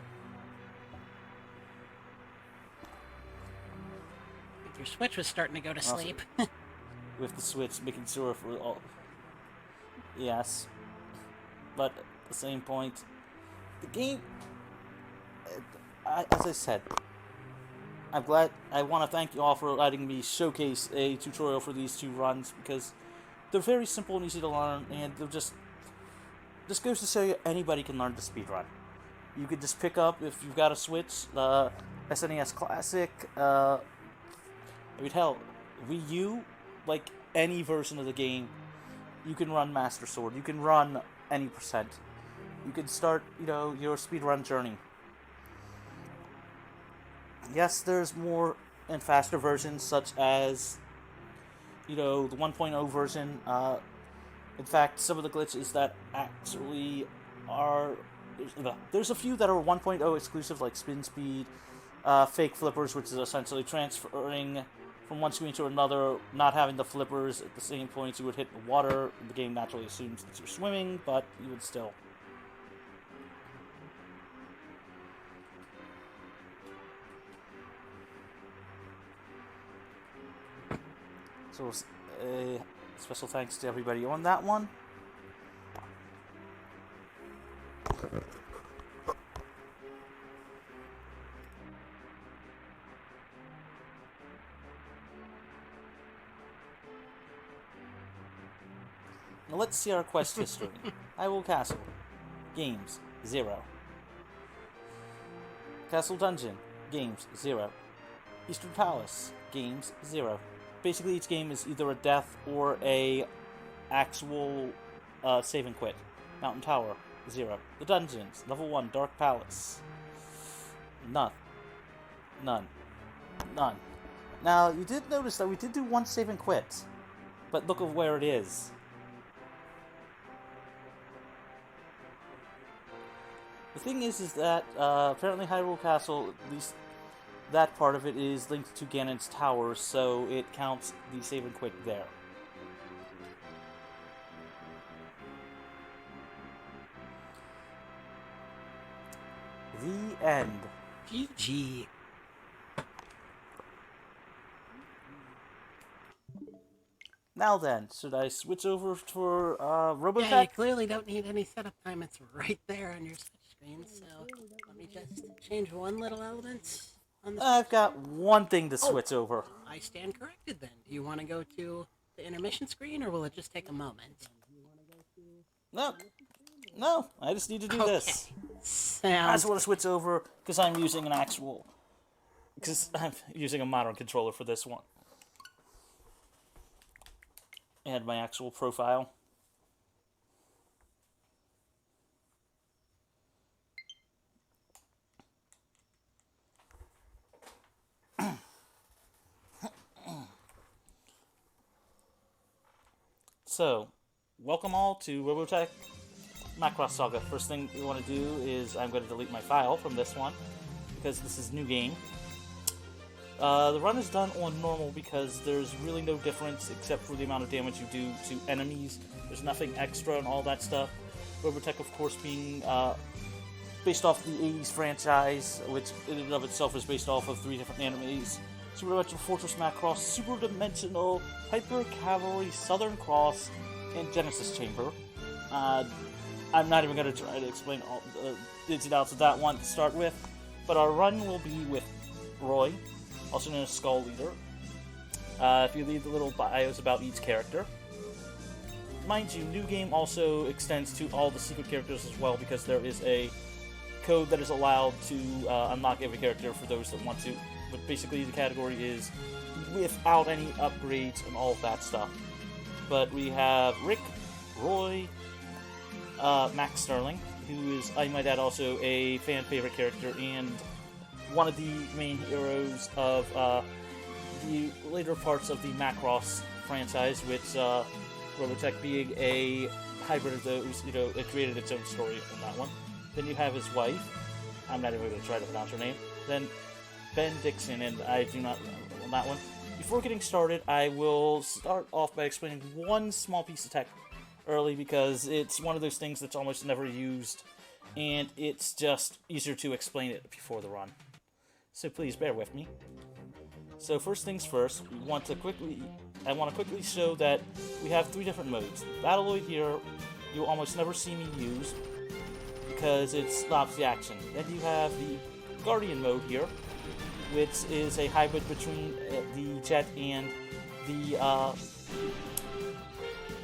Your Switch was starting to go to sleep. With the Switch, making sure for all... Yes. But at the same point, the game... as I said, I'm glad... I want to thank you all for letting me showcase a tutorial for these two runs, because they're very simple and easy to learn, and they're just... This goes to show you anybody can learn the speedrun. You could just pick up, if you've got a Switch, the SNES Classic, I mean, hell, Wii U, like any version of the game, you can run Master Sword. You can run any percent. You can start, your speedrun journey. Yes, there's more and faster versions, such as, the 1.0 version. In fact, some of the glitches that actually are... There's a few that are 1.0 exclusive, like spin speed, fake flippers, which is essentially transferring from one screen to another, not having the flippers at the same point you would hit the water. The game naturally assumes that you're swimming, but you would still. So, special thanks to everybody on that one. Now let's see our quest history. Hyrule Castle. Games, 0. Castle Dungeon. Games, 0. Eastern Palace. Games, 0. Basically, each game is either a death or a actual save and quit. Mountain Tower, 0. The Dungeons. Level 1, Dark Palace. None. None. None. Now, you did notice that we did do one save and quit. But look at where it is. The thing is that apparently Hyrule Castle, at least that part of it, is linked to Ganon's Tower, so it counts the save and quit there. The end. GG. Now then, should I switch over for Robotech? Yeah, you clearly don't need any setup time. It's right there on your Switch screen, so let me just change one little element on the I've got one thing to switch over. I stand corrected then. Do you want to go to the intermission screen, or will it just take a moment? No, I just need to do this. I Sounds just want to switch over because I'm using I'm using a modern controller for this one. And my actual profile. So, welcome all to Robotech Macross Saga. First thing we want to do is I'm going to delete my file from this one because this is a new game. The run is done on normal because there's really no difference except for the amount of damage you do to enemies. There's nothing extra and all that stuff. Robotech, of course, being based off the 80s franchise, which in and of itself is based off of 3 different animes Super Dimensional Fortress Macross, Super Dimensional Hyper Cavalry Southern Cross, and Genesis Chamber. I'm not even going to try to explain all the ins and outs of that one to start with, but our run will be with Roy, also known as Skull Leader. If you read the little bios about each character. Mind you, New Game also extends to all the secret characters as well, because there is a code that is allowed to unlock every character for those that want to. But basically the category is without any upgrades and all of that stuff. But we have Rick, Roy, Max Sterling, who is, I might add, also a fan favorite character and one of the main heroes of the later parts of the Macross franchise, which Robotech being a hybrid of those, it created its own story in that one. Then you have his wife. I'm not even going to try to pronounce her name. Then Ben Dixon, and I do not know on that one. Before getting started, I will start off by explaining one small piece of tech early, because it's one of those things that's almost never used, and it's just easier to explain it before the run. So please bear with me. So first things first, I want to quickly show that we have 3 different modes. Battleoid here, you'll almost never see me use, because it stops the action. Then you have the Guardian mode here, which is a hybrid between the jet and the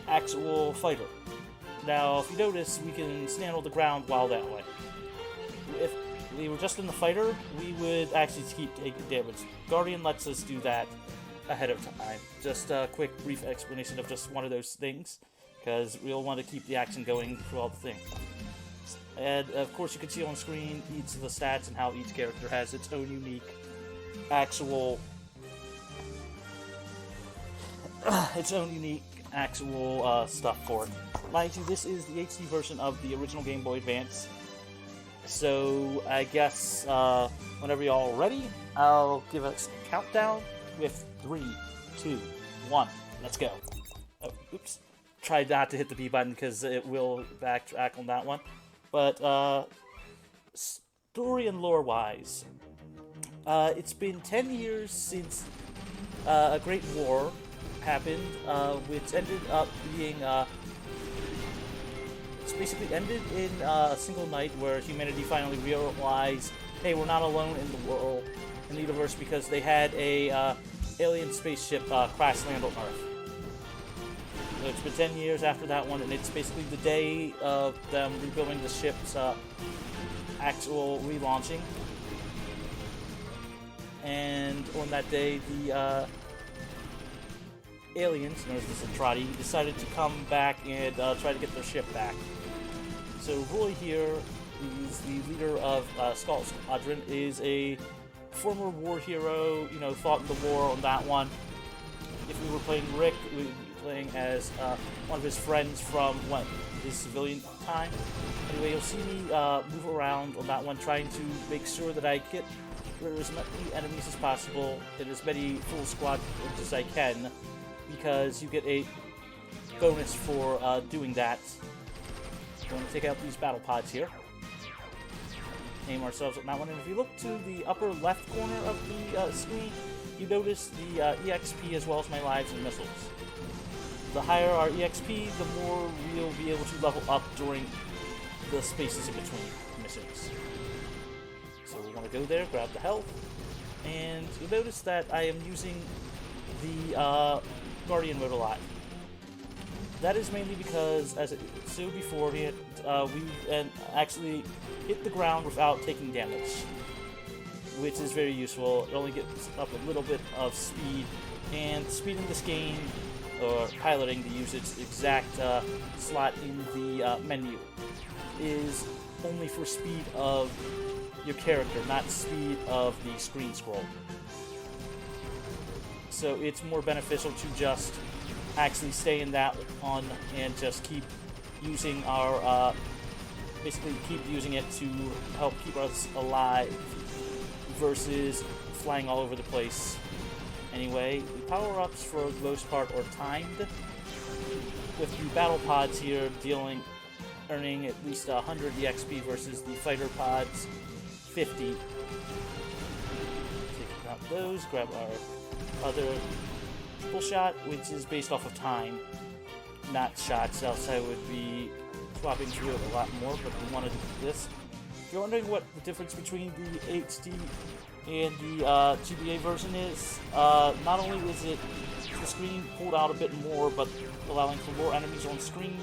actual fighter. Now, if you notice, we can stand on the ground while that way. If we were just in the fighter, we would actually keep taking damage. Guardian lets us do that ahead of time. Just a quick, brief explanation of just one of those things, because we'll want to keep the action going through all the things. And, of course, you can see on screen each of the stats and how each character has its own unique actual stuff for it. Mind you, this is the HD version of the original Game Boy Advance. So I guess whenever y'all are ready, I'll give us a countdown with 3, 2, 1. Let's go. Oh, oops. Tried not to hit the B button because it will backtrack on that one. But story and lore-wise, it's been 10 years since a great war happened, which ended up being it's basically ended in a single night where humanity finally realized, hey, we're not alone in the world, in the universe, because they had a alien spaceship crash land on Earth. So it's been 10 years after that one, and it's basically the day of them rebuilding the ship's actual relaunching. And on that day, the aliens, known as the Centrati, decided to come back and try to get their ship back. So Roy here, who's the leader of Skull Squadron, is a former war hero, fought in the war on that one. If we were playing Rick, we would be playing as one of his friends from his civilian time. Anyway, you'll see me move around on that one, trying to make sure that I get rid of as many enemies as possible and as many full squad as I can, because you get a bonus for doing that. We're going to take out these battle pods here. Aim ourselves at that one, and if you look to the upper left corner of the screen, you notice the EXP as well as my lives and missiles. The higher our EXP, the more we'll be able to level up during the spaces in between missions. So we want to go there, grab the health, and you'll notice that I am using the Guardian mode a lot. That is mainly because, as it showed beforehand, we actually hit the ground without taking damage, which is very useful. It only gets up a little bit of speed, and speed in this game, or piloting to use its exact slot in the menu, is only for speed of your character, not speed of the screen scroll. So it's more beneficial to just actually stay in that one and just keep using our, basically keep using it to help keep us alive versus flying all over the place. Anyway, the power-ups for the most part are timed, with the battle pods here earning at least 100 EXP versus the fighter pods 50. those, grab our other triple shot, which is based off of time, not shots, else I would be swapping through it a lot more, but we wanted to do this. If you're wondering what the difference between the HD and the GBA version is, not only is it the screen pulled out a bit more, but allowing for more enemies on screen,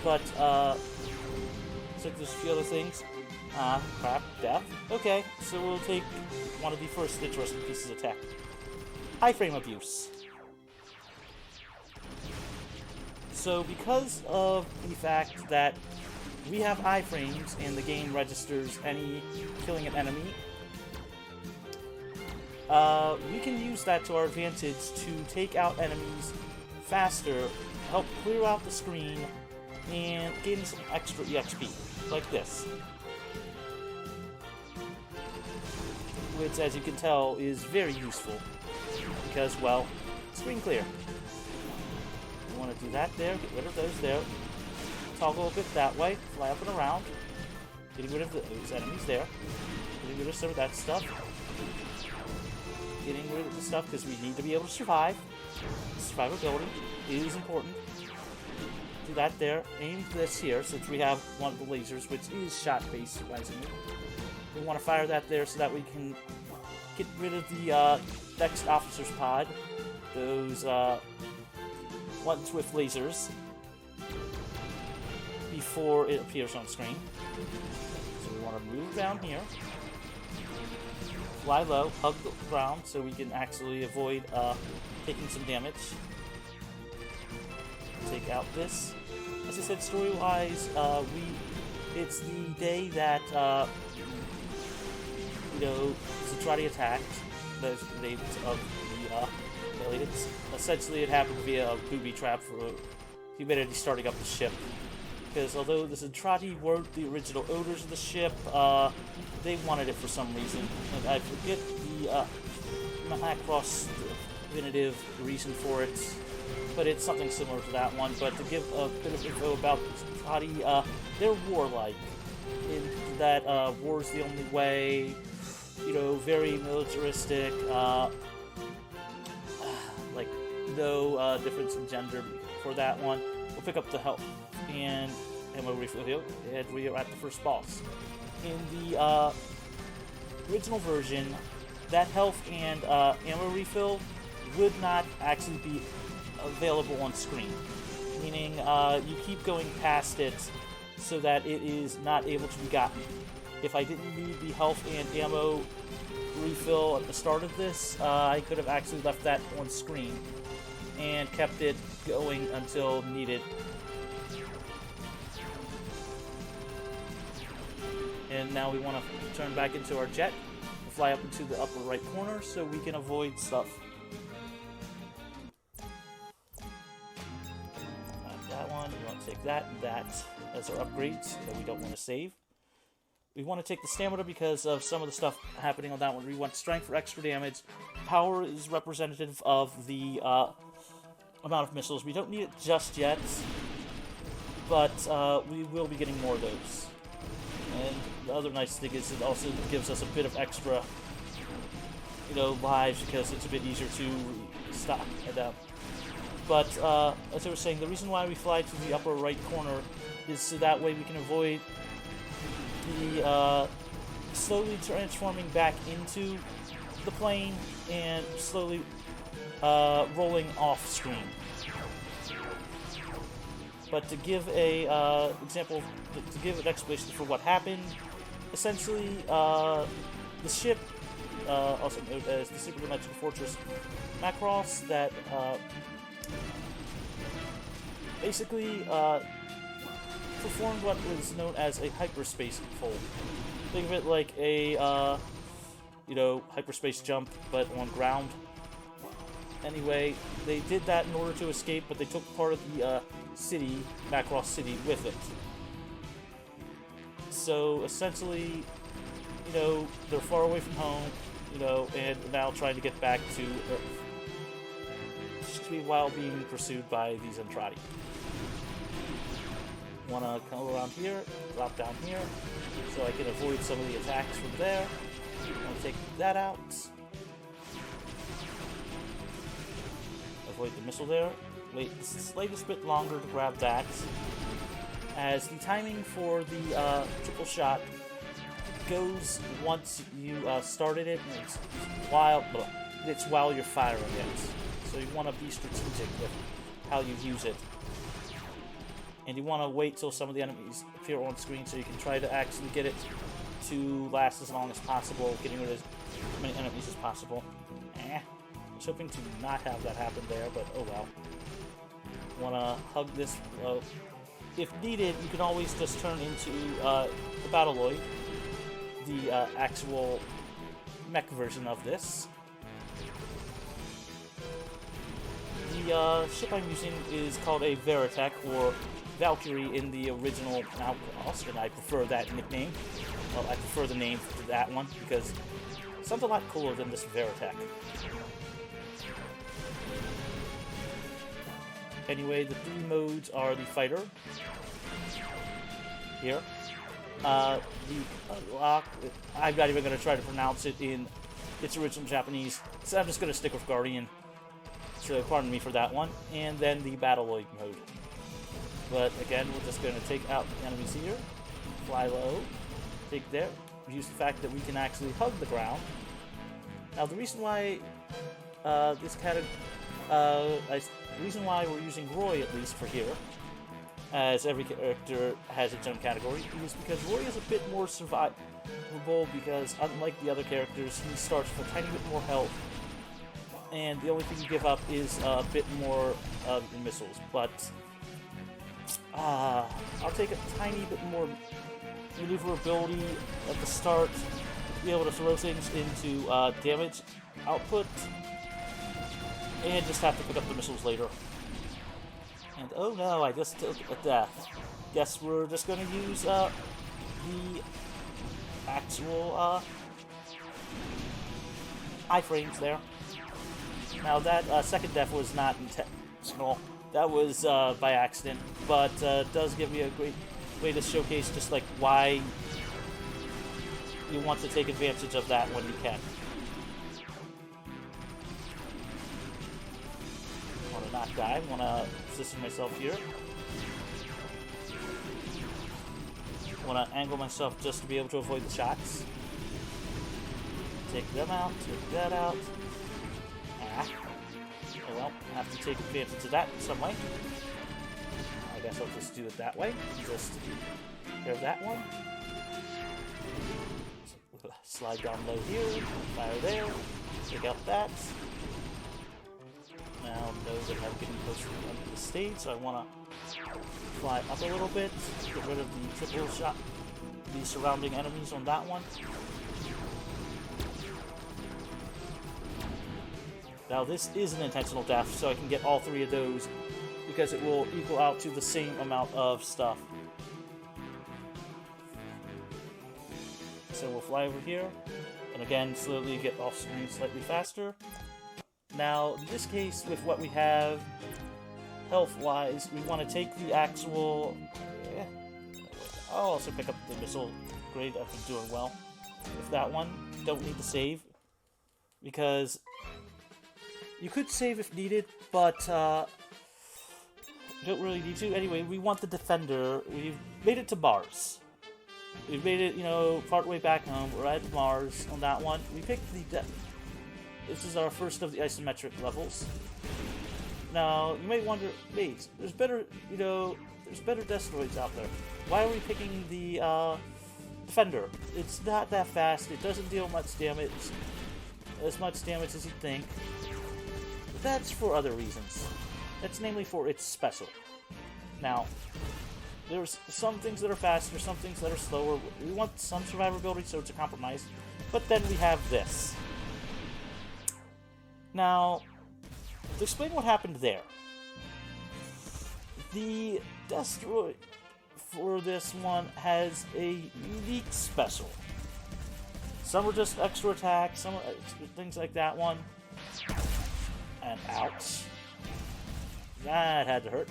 but looks like there's a few other things. Crap, death. Okay, so we'll take one of the first interesting pieces of tech. Iframe abuse. So because of the fact that we have iframes and the game registers any killing an enemy, we can use that to our advantage to take out enemies faster, help clear out the screen, and gain some extra EXP, like this. Which, as you can tell, is very useful, because, well, screen clear. We want to do that there, get rid of those there, toggle a bit that way, fly up and around, getting rid of those enemies there, getting rid of some of that stuff, getting rid of the stuff because we need to be able to survive. Survivability is important. Do that there, aim this here, since we have one of the lasers, which is shot-based, surprisingly. We want to fire that there so that we can get rid of the next officer's pod, those ones with lasers, before it appears on screen. So we want to move down here, fly low, hug the ground so we can actually avoid taking some damage. Take out this. As I said, story-wise, it's the day that Zatrati attacked the names of the aliens. Essentially, it happened via a booby trap for humanity starting up the ship. Because although the Zatrati weren't the original owners of the ship, they wanted it for some reason. And I forget the Macross definitive reason for it, but it's something similar to that one. But to give a bit of info about the Zatrati, they're warlike. In that war's the only way. Very militaristic, like no difference in gender for that one. We'll pick up the health and ammo refill here, and we are at the first boss. In the original version, that health and ammo refill would not actually be available on screen, meaning you keep going past it so that it is not able to be gotten. If I didn't need the health and ammo refill at the start of this, I could have actually left that on screen and kept it going until needed. And now we want to turn back into our jet and fly up into the upper right corner so we can avoid stuff. That one, we want to take that and that as our upgrades that we don't want to save. We want to take the stamina because of some of the stuff happening on that one. We want strength for extra damage. Power is representative of the amount of missiles. We don't need it just yet, but we will be getting more of those. And the other nice thing is it also gives us a bit of extra, lives because it's a bit easier to stock it up. But as I was saying, the reason why we fly to the upper right corner is so that way we can avoid the slowly transforming back into the plane and slowly rolling off screen. But to give a example, to give an explanation for what happened, essentially the ship, also known as the Superdimensional Fortress Macross, that basically performed what was known as a hyperspace fold. Think of it like a, hyperspace jump, but on ground. Anyway, they did that in order to escape, but they took part of the city, Macross City, with it. So, essentially, they're far away from home, and now trying to get back to Earth. While being pursued by these Entrati. Want to come around here, drop down here, so I can avoid some of the attacks from there. Want to take that out. avoid the missile there. Wait the slightest bit longer to grab that, as the timing for the triple shot goes once you started it, and it's while you're firing it. So you want to be strategic with how you use it. And you want to wait till some of the enemies appear on screen so you can try to actually get it to last as long as possible, getting rid of as many enemies as possible. I was hoping to not have that happen there, but oh well. Want to hug this. If needed, you can always just turn into the Battleoid, the actual mech version of this. The ship I'm using is called a Robotech, or Valkyrie in the original Macross, and I prefer that nickname. Well, I prefer the name to that one because it sounds a lot cooler than this Robotech. Anyway, the three modes are the fighter. Here. The unlock. I'm not even going to try to pronounce it in its original Japanese, so I'm just going to stick with Guardian. So pardon me for that one. And then the Battleoid mode. But again, we're just going to take out the enemies here. Fly low. Take there. Use the fact that we can actually hug the ground. Now the reason why the reason why we're using Roy, at least for here, as every character has its own category, is because Roy is a bit more survivable, because unlike the other characters, he starts with a tiny bit more health, and the only thing you give up is a bit more of your missiles. But I'll take a tiny bit more maneuverability at the start to be able to throw things into damage output, and just have to pick up the missiles later. And oh no, I just took a death. Guess we're just going to use the actual iframes there. Now that second death was not intentional. That was by accident, but does give me a great way to showcase just like why you want to take advantage of that when you can. Want to not die. Want to position myself here. Want to angle myself just to be able to avoid the shots. Take them out. Take that out. Oh well, I have to take advantage of that in some way. I guess I'll just do it that way. Just grab that one. Slide down low here. Fire there. Take out that. Now know that I'm getting close to the end of the stage, so I want to fly up a little bit. Get rid of the triple shot, the surrounding enemies on that one. Now this is an intentional death, so I can get all three of those, because it will equal out to the same amount of stuff. So we'll fly over here, and again, slowly get off screen slightly faster. Now, in this case, with what we have, health-wise, we want to take the actual... I'll also pick up the missile. Great, I've been doing well with that one. Don't need to save, because you could save if needed, but don't really need to. Anyway, we want the Defender. We've made it to Mars. We've made it, partway back home. We're at Mars on that one. We picked the... This is our first of the isometric levels. Now, you may wonder, wait, there's better destroids out there. Why are we picking the Defender? It's not that fast. It doesn't deal much damage, as much damage as you think. But that's for other reasons. That's namely for its special. Now, there's some things that are faster, some things that are slower. We want some survivability, so it's a compromise. But then we have this. Now, to explain what happened there, the destroy for this one has a unique special. Some are just extra attacks, some are things like that one. And ouch. That had to hurt.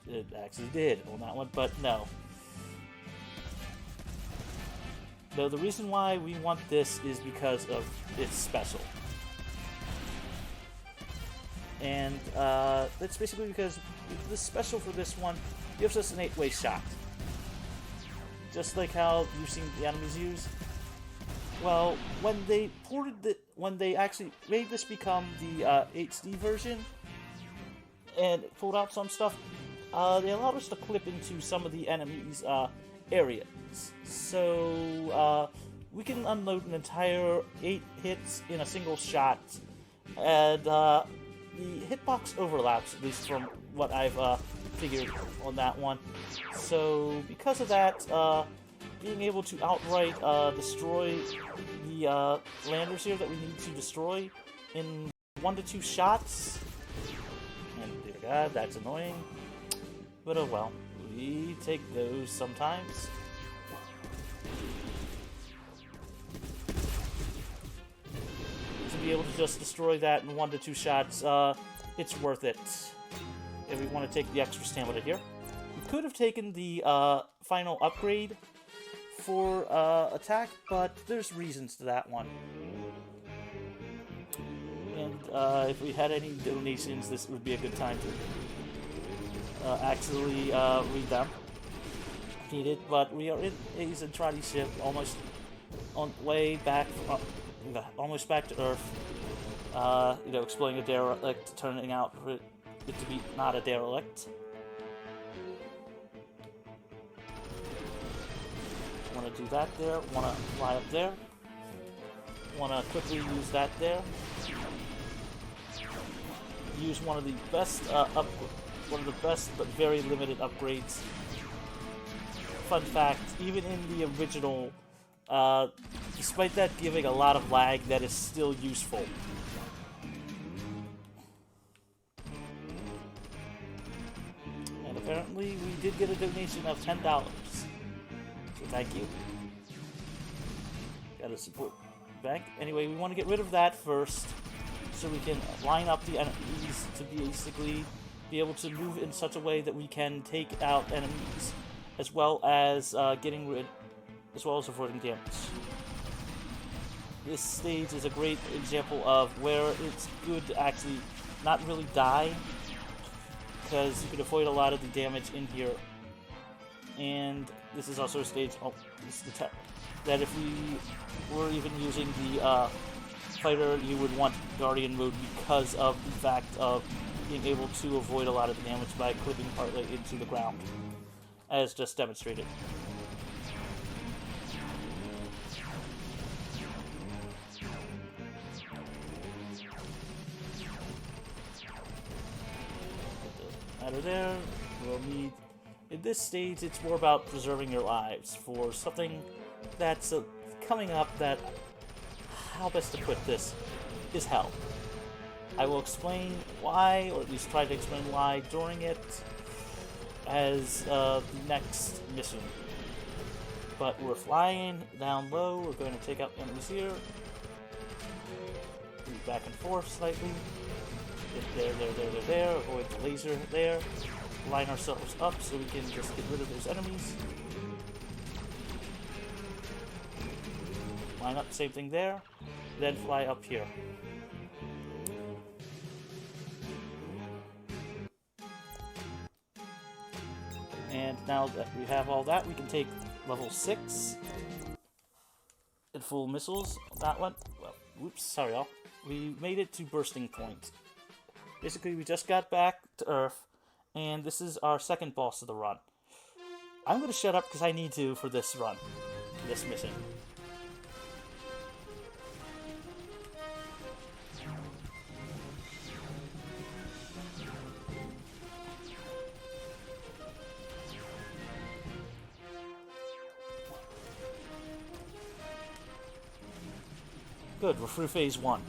It actually did on that one, but no. No, the reason why we want this is because of its special. And that's basically because the special for this one gives us an 8-way shot. Just like how you've seen the enemies use. Well, when they actually made this become the HD version and pulled out some stuff, they allowed us to clip into some of the enemies' areas. So we can unload an entire 8 hits in a single shot, and the hitbox overlaps, at least from what I've figured on that one. So because of that, being able to outright destroy the landers here that we need to destroy in 1 to 2 shots, and dear God, that's annoying. But oh well, we take those sometimes. To be able to just destroy that in 1 to 2 shots, it's worth it. If we want to take the extra stamina here. We could have taken the final upgrade for attack, but there's reasons to that one. And if we had any donations, this would be a good time to actually read them. Needed, but we are in a Zentradi ship, almost on way back, almost back to Earth. You know, exploring a derelict, turning out for it to be not a derelict. Want to do that there. Want to fly up there. Want to quickly use that there. Use one of the best but very limited upgrades. Fun fact: even in the original, despite that giving a lot of lag, that is still useful. And apparently, we did get a donation of $10. So thank you. Gotta support bank. Anyway, we want to get rid of that first, so we can line up the enemies to basically be able to move in such a way that we can take out enemies, as well as avoiding damage. This stage is a great example of where it's good to actually not really die, because you can avoid a lot of the damage in here. And this is also a stage that if we were even using the fighter, you would want Guardian mode because of the fact of being able to avoid a lot of the damage by clipping partly into the ground, as just demonstrated. Matter there, we'll need. In this stage, it's more about preserving your lives for something that's coming up that, how best to put this, is hell. I will explain why, or at least try to explain why during it, as the next mission. But we're flying down low, we're going to take out enemies here. Move back and forth slightly. There, avoid the laser there. Line ourselves up so we can just get rid of those enemies. Line up, same thing there. Then fly up here. And now that we have all that, we can take level 6 and full missiles. That one, well, whoops, sorry y'all. We made it to bursting point. Basically, we just got back to Earth, and this is our second boss of the run. I'm going to shut up because I need to for this run, this mission. Good, we're through phase 1.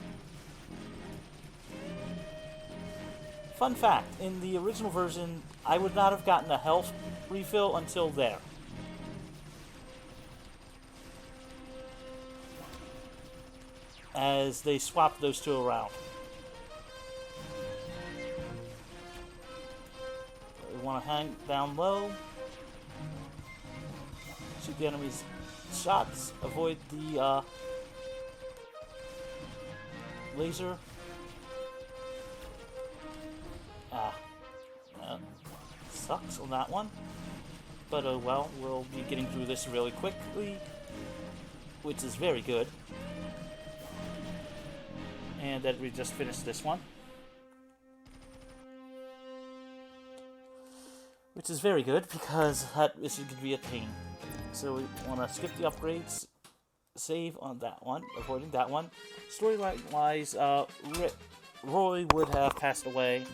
Fun fact, in the original version, I would not have gotten a health refill until there. As they swapped those two around. We want to hang down low. Shoot the enemy's shots. Avoid the laser. Sucks on that one. But oh well, we'll be getting through this really quickly, which is very good. And then we just finished this one, which is very good because this is going to be a pain. So we want to skip the upgrades, save on that one, avoiding that one. Storyline-wise, Roy would have passed away.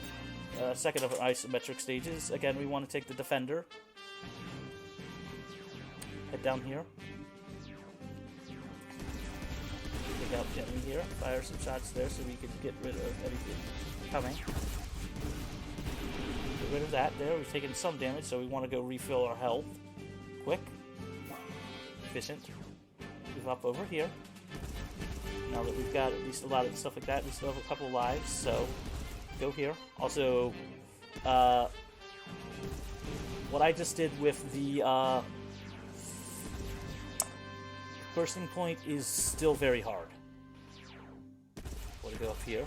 Second of our isometric stages. Again, we want to take the Defender. Head down here. Take out the enemy here. Fire some shots there so we can get rid of anything coming. Get rid of that there. We've taken some damage, so we want to go refill our health. Quick. Efficient. Move up over here. Now that we've got at least a lot of stuff like that, we still have a couple of lives, so go here. Also, what I just did with the bursting point is still very hard. Want to go up here.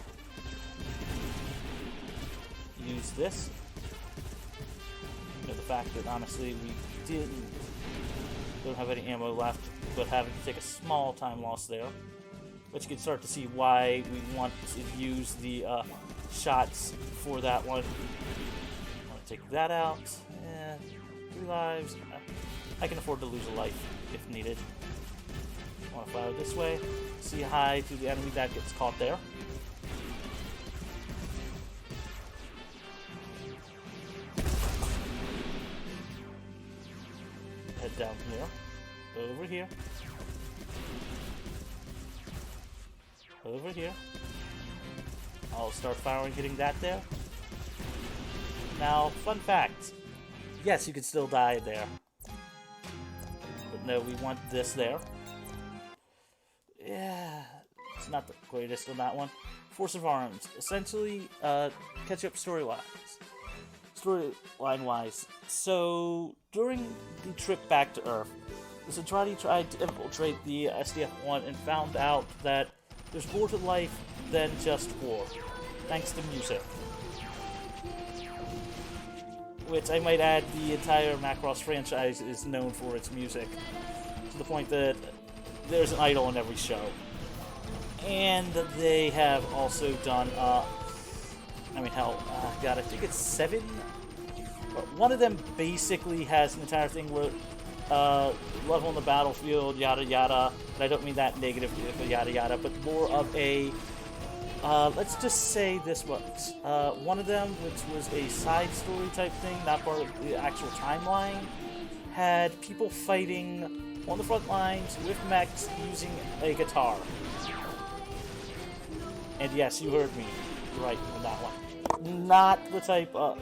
Use this. You know, the fact that honestly we don't have any ammo left, but having to take a small time loss there. But you can start to see why we want to use the shots for that one. I want to take that out. 3 lives. I can afford to lose a life if needed. I want to fire this way. See hi to the enemy that gets caught there. Head down here. Over here. Over here. I'll start firing, hitting that there. Now, fun fact. Yes, you could still die there. But no, we want this there. Yeah, it's not the greatest on that one. Force of Arms. Essentially, catch up storyline-wise. So, during the trip back to Earth, the Centrati tried to infiltrate the SDF-1 and found out that there's more to life than just war, thanks to music. Which I might add, the entire Macross franchise is known for its music, to the point that there's an idol in every show. And they have also done, I mean, hell, God, I think it's 7? One of them basically has an entire thing where level in the battlefield, yada yada, and I don't mean that negative, yada yada, but more of a, let's just say this much. One of them, which was a side story type thing, not part of the actual timeline, had people fighting on the front lines with mechs using a guitar. And yes, you heard me right on that one. Not the type of...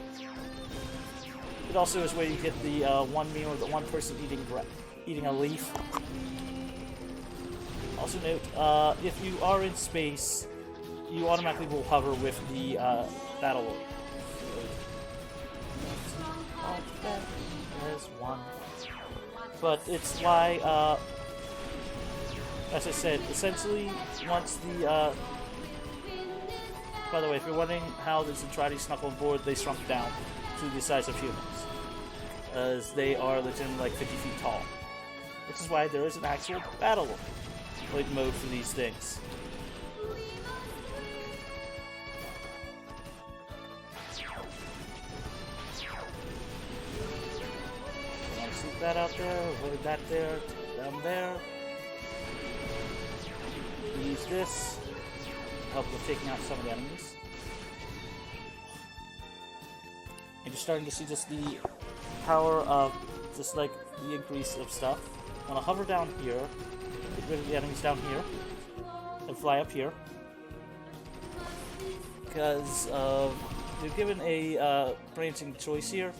It also is where you get the one meme or the one person eating a leaf. Also note, if you are in space, you automatically will hover with the battle. There's one. But it's why, as I said, essentially, once the... By the way, if you're wondering how the Centrati snuck on board, they shrunk down to the size of humans, as they are legitimately like 50 feet tall. Which is why there is an actual battle like mode for these things. Shoot that out there, avoid that there, down there. Use this. Help with taking out some of the enemies. And you're starting to see just the power of just like the increase of stuff. I'm gonna hover down here, get rid of the enemies down here, and fly up here. Because you're given a branching choice here.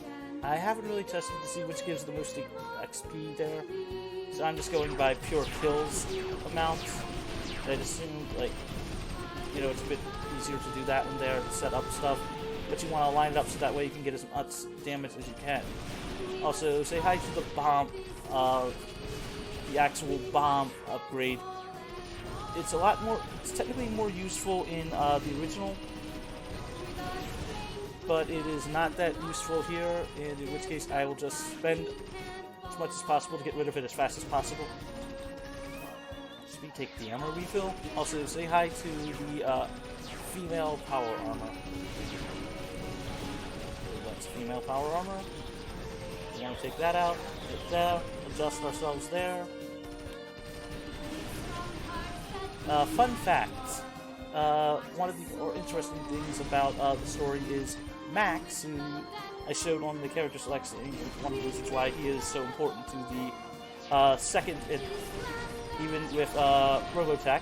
I haven't really tested to see which gives the most XP there. So I'm just going by pure kills amount. I'd assume, like, you know, it's a bit easier to do that in there and set up stuff. But you want to line it up so that way you can get as much damage as you can. Also, say hi to the bomb, the actual bomb upgrade. It's a lot more, it's technically more useful in the original but it is not that useful here, and in which case I will just spend as much as possible to get rid of it as fast as possible. Speed take the ammo refill. Also, say hi to the female power armor. That's female power armor. We want to take that out, get that, adjust ourselves there. Fun fact. One of the more interesting things about the story is Max, who I showed on the character selection, one of the reasons why he is so important to the second, and even with Robotech,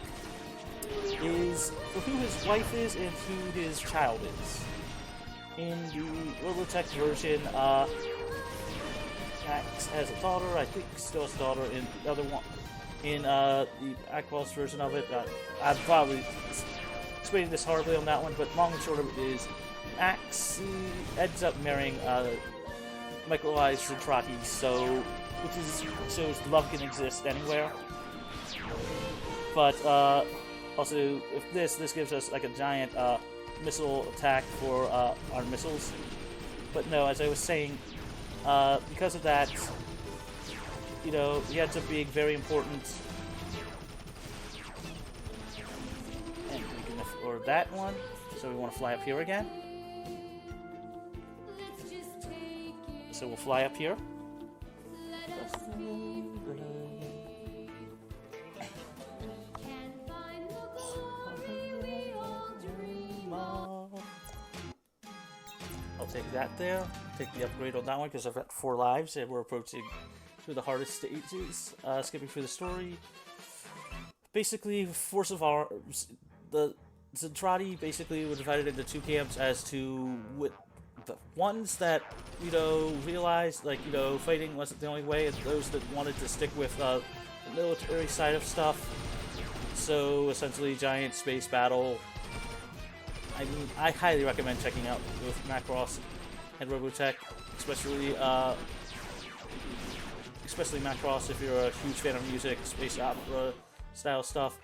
is who his wife is and who his child is. In the Robotech version, Max has a daughter, I think still has a daughter, and the other one, in the Macross version of it, I'm probably explaining this horribly on that one, but long and short of it is, Max ends up marrying Macross Zentradi, so which is shows love can exist anywhere. But also, if this gives us like a giant missile attack for our missiles. But no, as I was saying, because of that, you know, he ends up being very important. And we can afford that one, so we want to fly up here again. So we'll fly up here. I'll take that there. Take the upgrade on that one because I've got 4 lives and we're approaching through the hardest stages. Skipping through the story. Basically, Force of Arms, the Zentradi basically were divided into 2 camps as to the ones that, you know, realized, like, you know, fighting wasn't the only way, and those that wanted to stick with the military side of stuff. So, essentially, giant space battle. I mean, I highly recommend checking out both Macross and Robotech, especially Macross if you're a huge fan of music, space opera style stuff.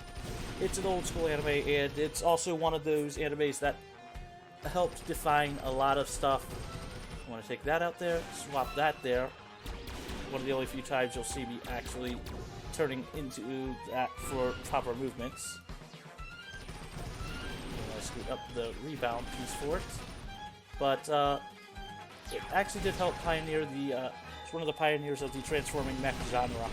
It's an old school anime, and it's also one of those animes that helped define a lot of stuff. I want to take that out there, swap that there. One of the only few times you'll see me actually turning into that for proper movements. Scoot up the rebound piece for it, but it actually did help pioneer the. It's one of the pioneers of the transforming mech genre.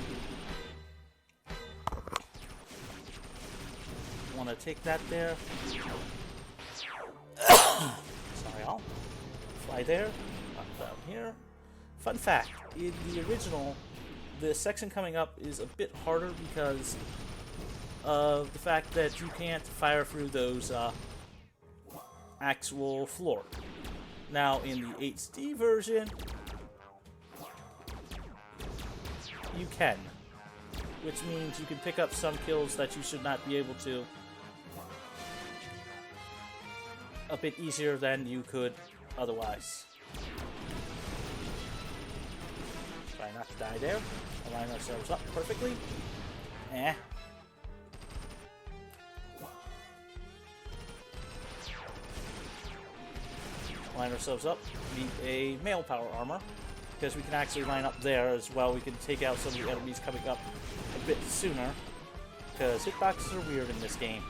Want to take that there. Sorry, I'll fly there. Not down here. Fun fact: in the original, the section coming up is a bit harder because of the fact that you can't fire through those. Actual floor. Now in the HD version, you can, which means you can pick up some kills that you should not be able to a bit easier than you could otherwise. Try not to die there. Align ourselves up perfectly. Line ourselves up, meet a male power armor, because we can actually line up there as well. We can take out some of the enemies coming up a bit sooner, because hitboxes are weird in this game.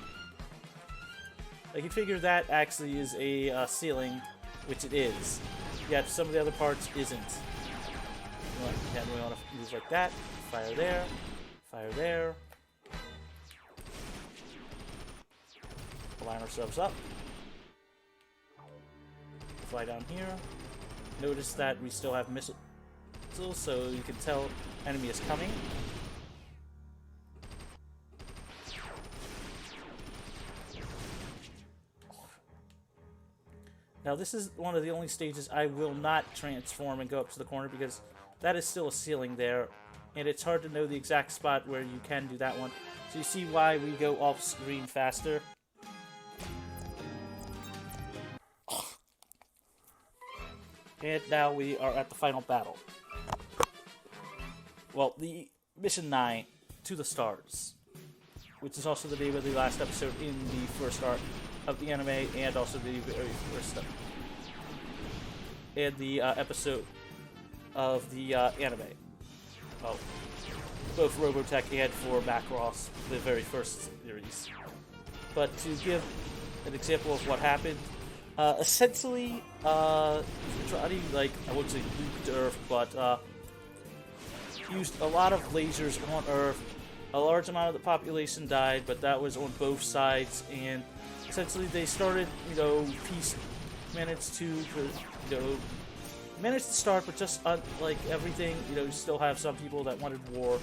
I can figure that actually is a ceiling, which it is, yet some of the other parts isn't. Again, we want to move like that, fire there, fire there. Line ourselves up. Fly down here. Notice that we still have missiles, so you can tell enemy is coming. Now this is one of the only stages I will not transform and go up to the corner because that is still a ceiling there, and it's hard to know the exact spot where you can do that one. So you see why we go off screen faster. And now we are at the final battle. Well, the Mission 9, To the Stars, which is also the name of the last episode in the first arc of the anime, and also the very first and the episode of the anime. Oh, both Robotech and for Macross, the very first series. But to give an example of what happened, essentially, Johnny, like, I wouldn't say nuked Earth, but used a lot of lasers on Earth. A large amount of the population died, but that was on both sides, and essentially they started, peace minutes to start, but just like everything, you still have some people that wanted war,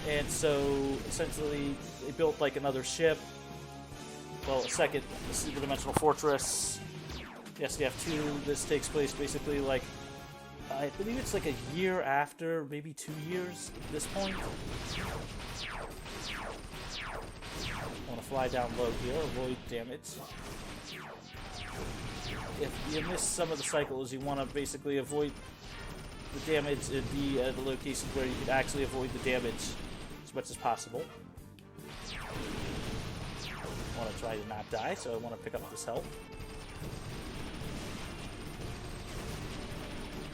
and so essentially they built like another ship, well, a second super-dimensional fortress, the SDF-2. This takes place basically like, I believe it's like a year after, maybe 2 years at this point. I want to fly down low here, avoid damage. If you miss some of the cycles, you want to basically avoid the damage and be at the locations where you can actually avoid the damage as much as possible. I want to try to not die, so I want to pick up this health.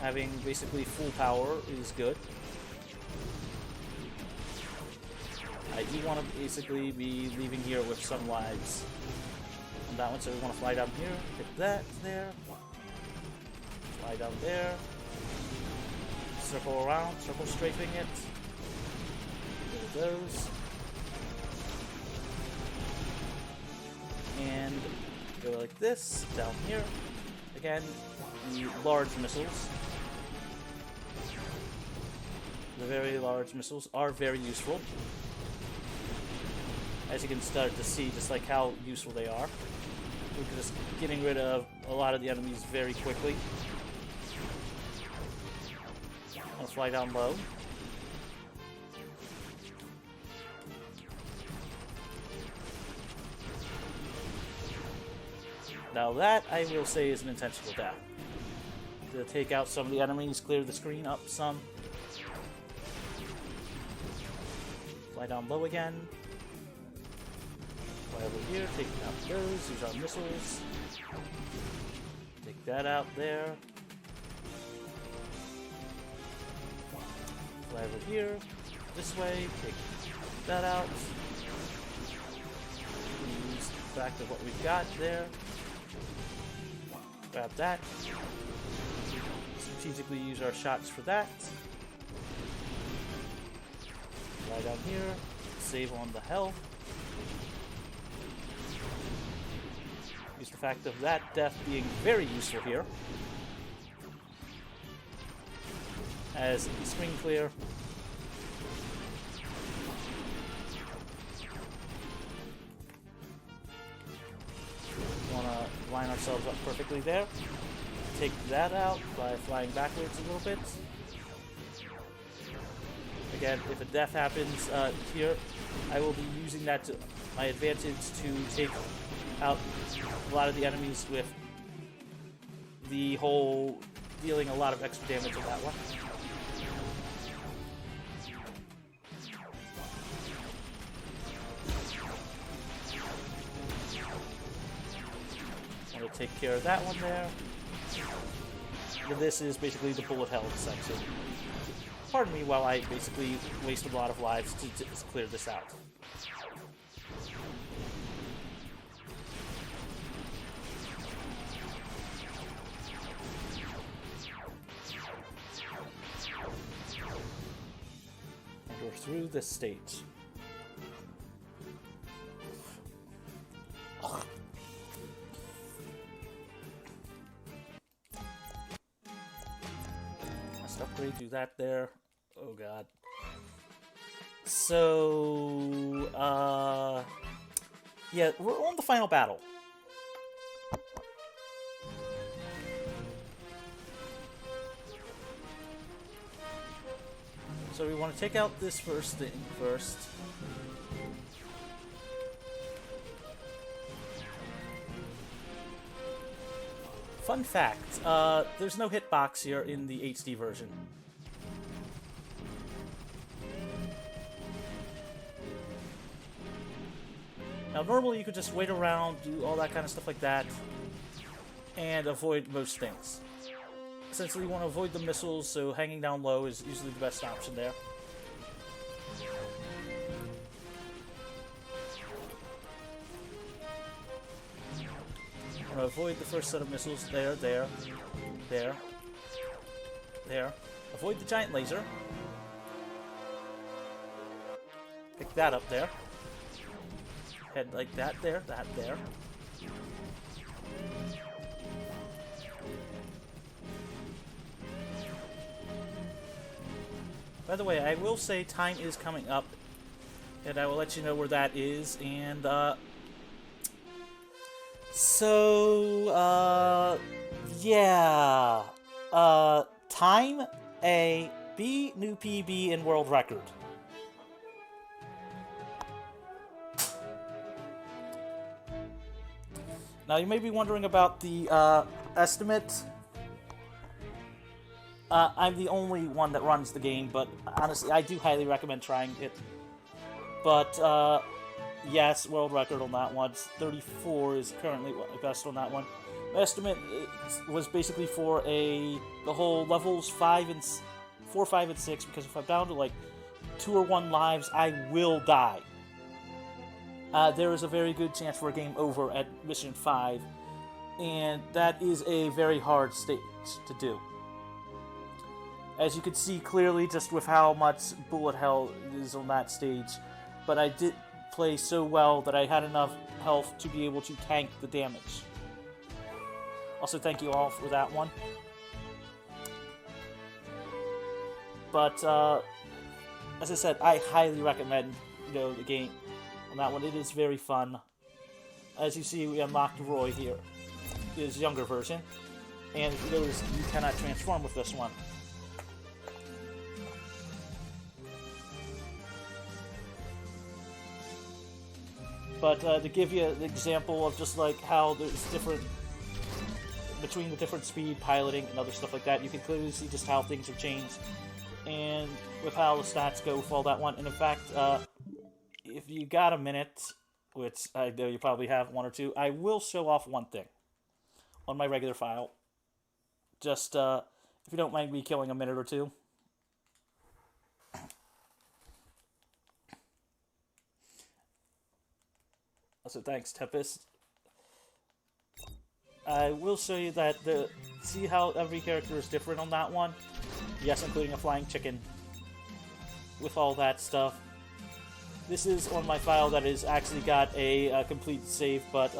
Having basically full power is good. I do want to basically be leaving here with some lives on that one, so we want to fly down here, hit that there, fly down there, circle around, circle strafing it, get rid of those, and go like this, down here. Again, the large missiles. The very large missiles are very useful. As you can start to see just like how useful they are. We're just getting rid of a lot of the enemies very quickly. I'll fly down low. Now that, I will say, is an intentional death. To take out some of the enemies, clear the screen up some. Fly down low again. Fly over here, take out those, use our missiles. Take that out there. Fly over here, this way, take that out. Use back to what we've got there. Grab that. Strategically use our shots for that. Fly down here, save on the health. Use the fact of that death being very useful here. As screen clear. Want to line ourselves up perfectly there. Take that out by flying backwards a little bit. Again, if a death happens here, I will be using that to my advantage to take out a lot of the enemies with the whole dealing a lot of extra damage with that one. I'm going to take care of that one there. And this is basically the bullet hell section. Pardon me while I basically waste a lot of lives to clear this out. And we're through this stage. Upgrade, do that there. Oh god. So, yeah, we're on the final battle. So we want to take out this first thing first. Fun fact, there's no hitbox here in the HD version. Now normally you could just wait around, do all that kind of stuff like that, and avoid most things. essentially you want to avoid the missiles, so hanging down low is usually the best option there. Want to avoid the first set of missiles. There. Avoid the giant laser. Pick that up there. Head like that there, that there. By the way, I will say time is coming up, and I will let you know where that is, and, yeah. Time, A, B, new PB, and world record. Now, you may be wondering about the, estimate. I'm the only one that runs the game, but honestly, I do highly recommend trying it. But, yes, world record on that one. 34 is currently best on that one. My estimate was basically for the whole levels 4, 5, and 6, because if I'm down to like 2 or 1 lives, I will die. There is a very good chance for a game over at Mission 5, and that is a very hard stage to do. As you can see clearly just with how much bullet hell is on that stage, but I did play so well that I had enough health to be able to tank the damage. Also, thank you all for that one. But, as I said, I highly recommend, the game on that one. It is very fun. As you see, we unlocked Roy here, his younger version. And if you notice, you cannot transform with this one. But to give you an example of just like how there's different between the different speed, piloting, and other stuff like that, you can clearly see just how things have changed, and with how the stats go with all that one. And in fact, if you got a minute, which I know you probably have 1 or 2, I will show off one thing on my regular file. Just if you don't mind me killing a minute or 2. Also, thanks, Tempest. I will show you that see how every character is different on that one? Yes, including a flying chicken. With all that stuff. This is on my file that has actually got a complete save, but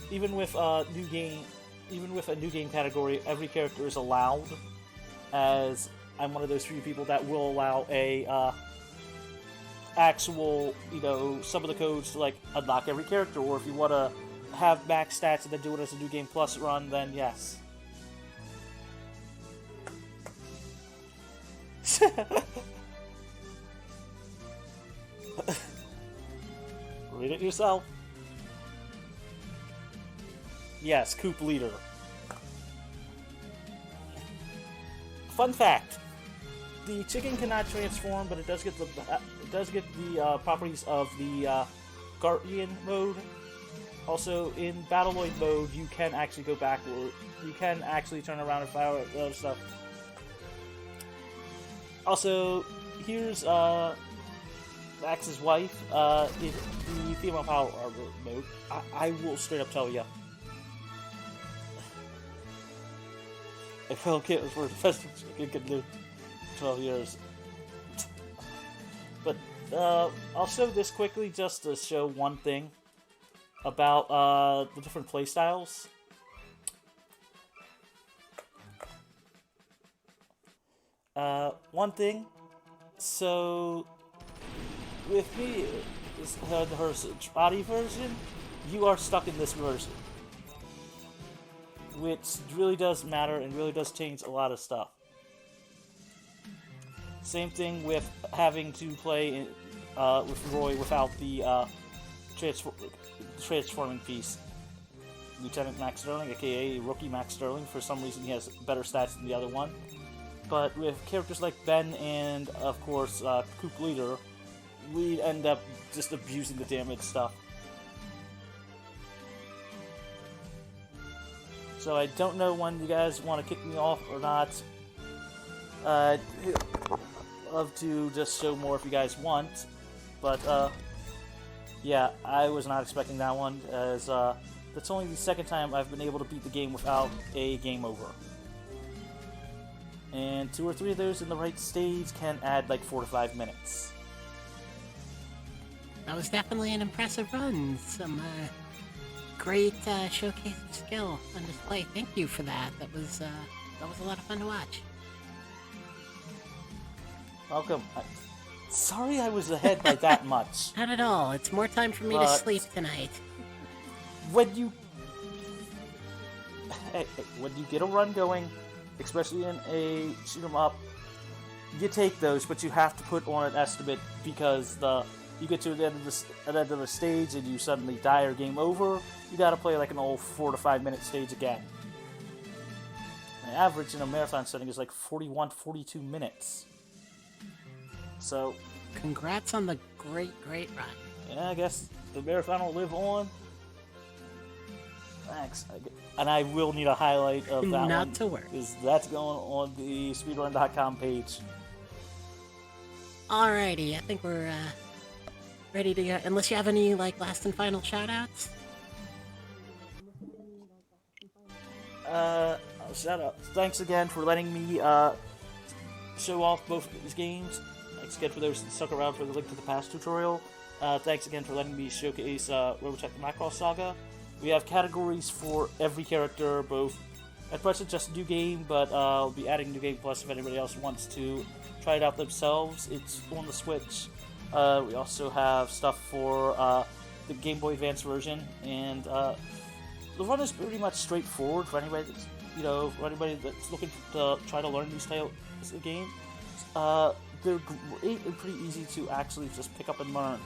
even with a new game category, every character is allowed, as I'm one of those few people that will allow a actual, some of the codes to like unlock every character, or if you want to have max stats and then do it as a New Game Plus run, then yes. Read it yourself. Yes, Coop Leader. Fun fact: the chicken cannot transform, but it does get the properties of the Guardian mode. Also, in Battleoid mode, you can actually go backward. You can actually turn around and fire other stuff. Also, here's Max's wife in the female power armor mode. I will straight up tell you. If Will Kit was for the festival, it could live 12 years. But I'll show this quickly just to show one thing about the different playstyles. One thing, so with me, her body version, you are stuck in this version, which really does matter and really does change a lot of stuff. Same thing with having to play with Roy without the transforming piece. Lieutenant Max Sterling, aka Rookie Max Sterling, for some reason he has better stats than the other one. But with characters like Ben and, of course, Coop Leader, we end up just abusing the damage stuff. So I don't know when you guys want to kick me off or not. I'd love to just show more if you guys want, but yeah, I was not expecting that one, as that's only the second time I've been able to beat the game without a game over. And 2 or 3 of those in the right stage can add like 4 to 5 minutes. That was definitely an impressive run. Some great showcase of skill on display. Thank you for that. That was a lot of fun to watch. Welcome. Sorry I was ahead by that much. Not at all. It's more time for me to sleep tonight. When you get a run going, especially in a shoot 'em up, you take those, but you have to put on an estimate, because you get to the end of the stage and you suddenly die or game over. You gotta play like an old 4 to 5 minute stage again. The average in a marathon setting is like 41 to 42 minutes. So, congrats on the great run. Yeah, I guess the marathon will live on. Thanks. And I will need a highlight of that one. Not to worry. Because that's going on the speedrun.com page. Alrighty, I think we're ready to go. Unless you have any last and final shoutouts? Shout out. Thanks again for letting me show off both of these games. Thanks again for those that stuck around for the Link to the Past tutorial. Thanks again for letting me showcase Robotech the Macross Saga. We have categories for every character, both at present just new game, but I'll be adding New Game Plus if anybody else wants to try it out themselves. It's on the Switch. We also have stuff for the Game Boy Advance version, and the run is pretty much straightforward for anybody that's, for anybody that's looking to try to learn these types of games. They're great and pretty easy to actually just pick up and learn,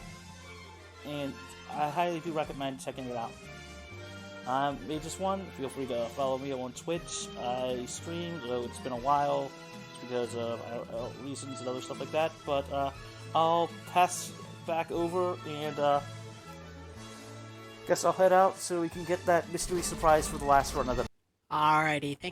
and I highly do recommend checking it out. I'm Mageius1. Feel free to follow me on Twitch. I stream, though it's been a while because of reasons and other stuff like that, but I'll pass back over, and guess I'll head out so we can get that mystery surprise for the last run of the. Alrighty, thank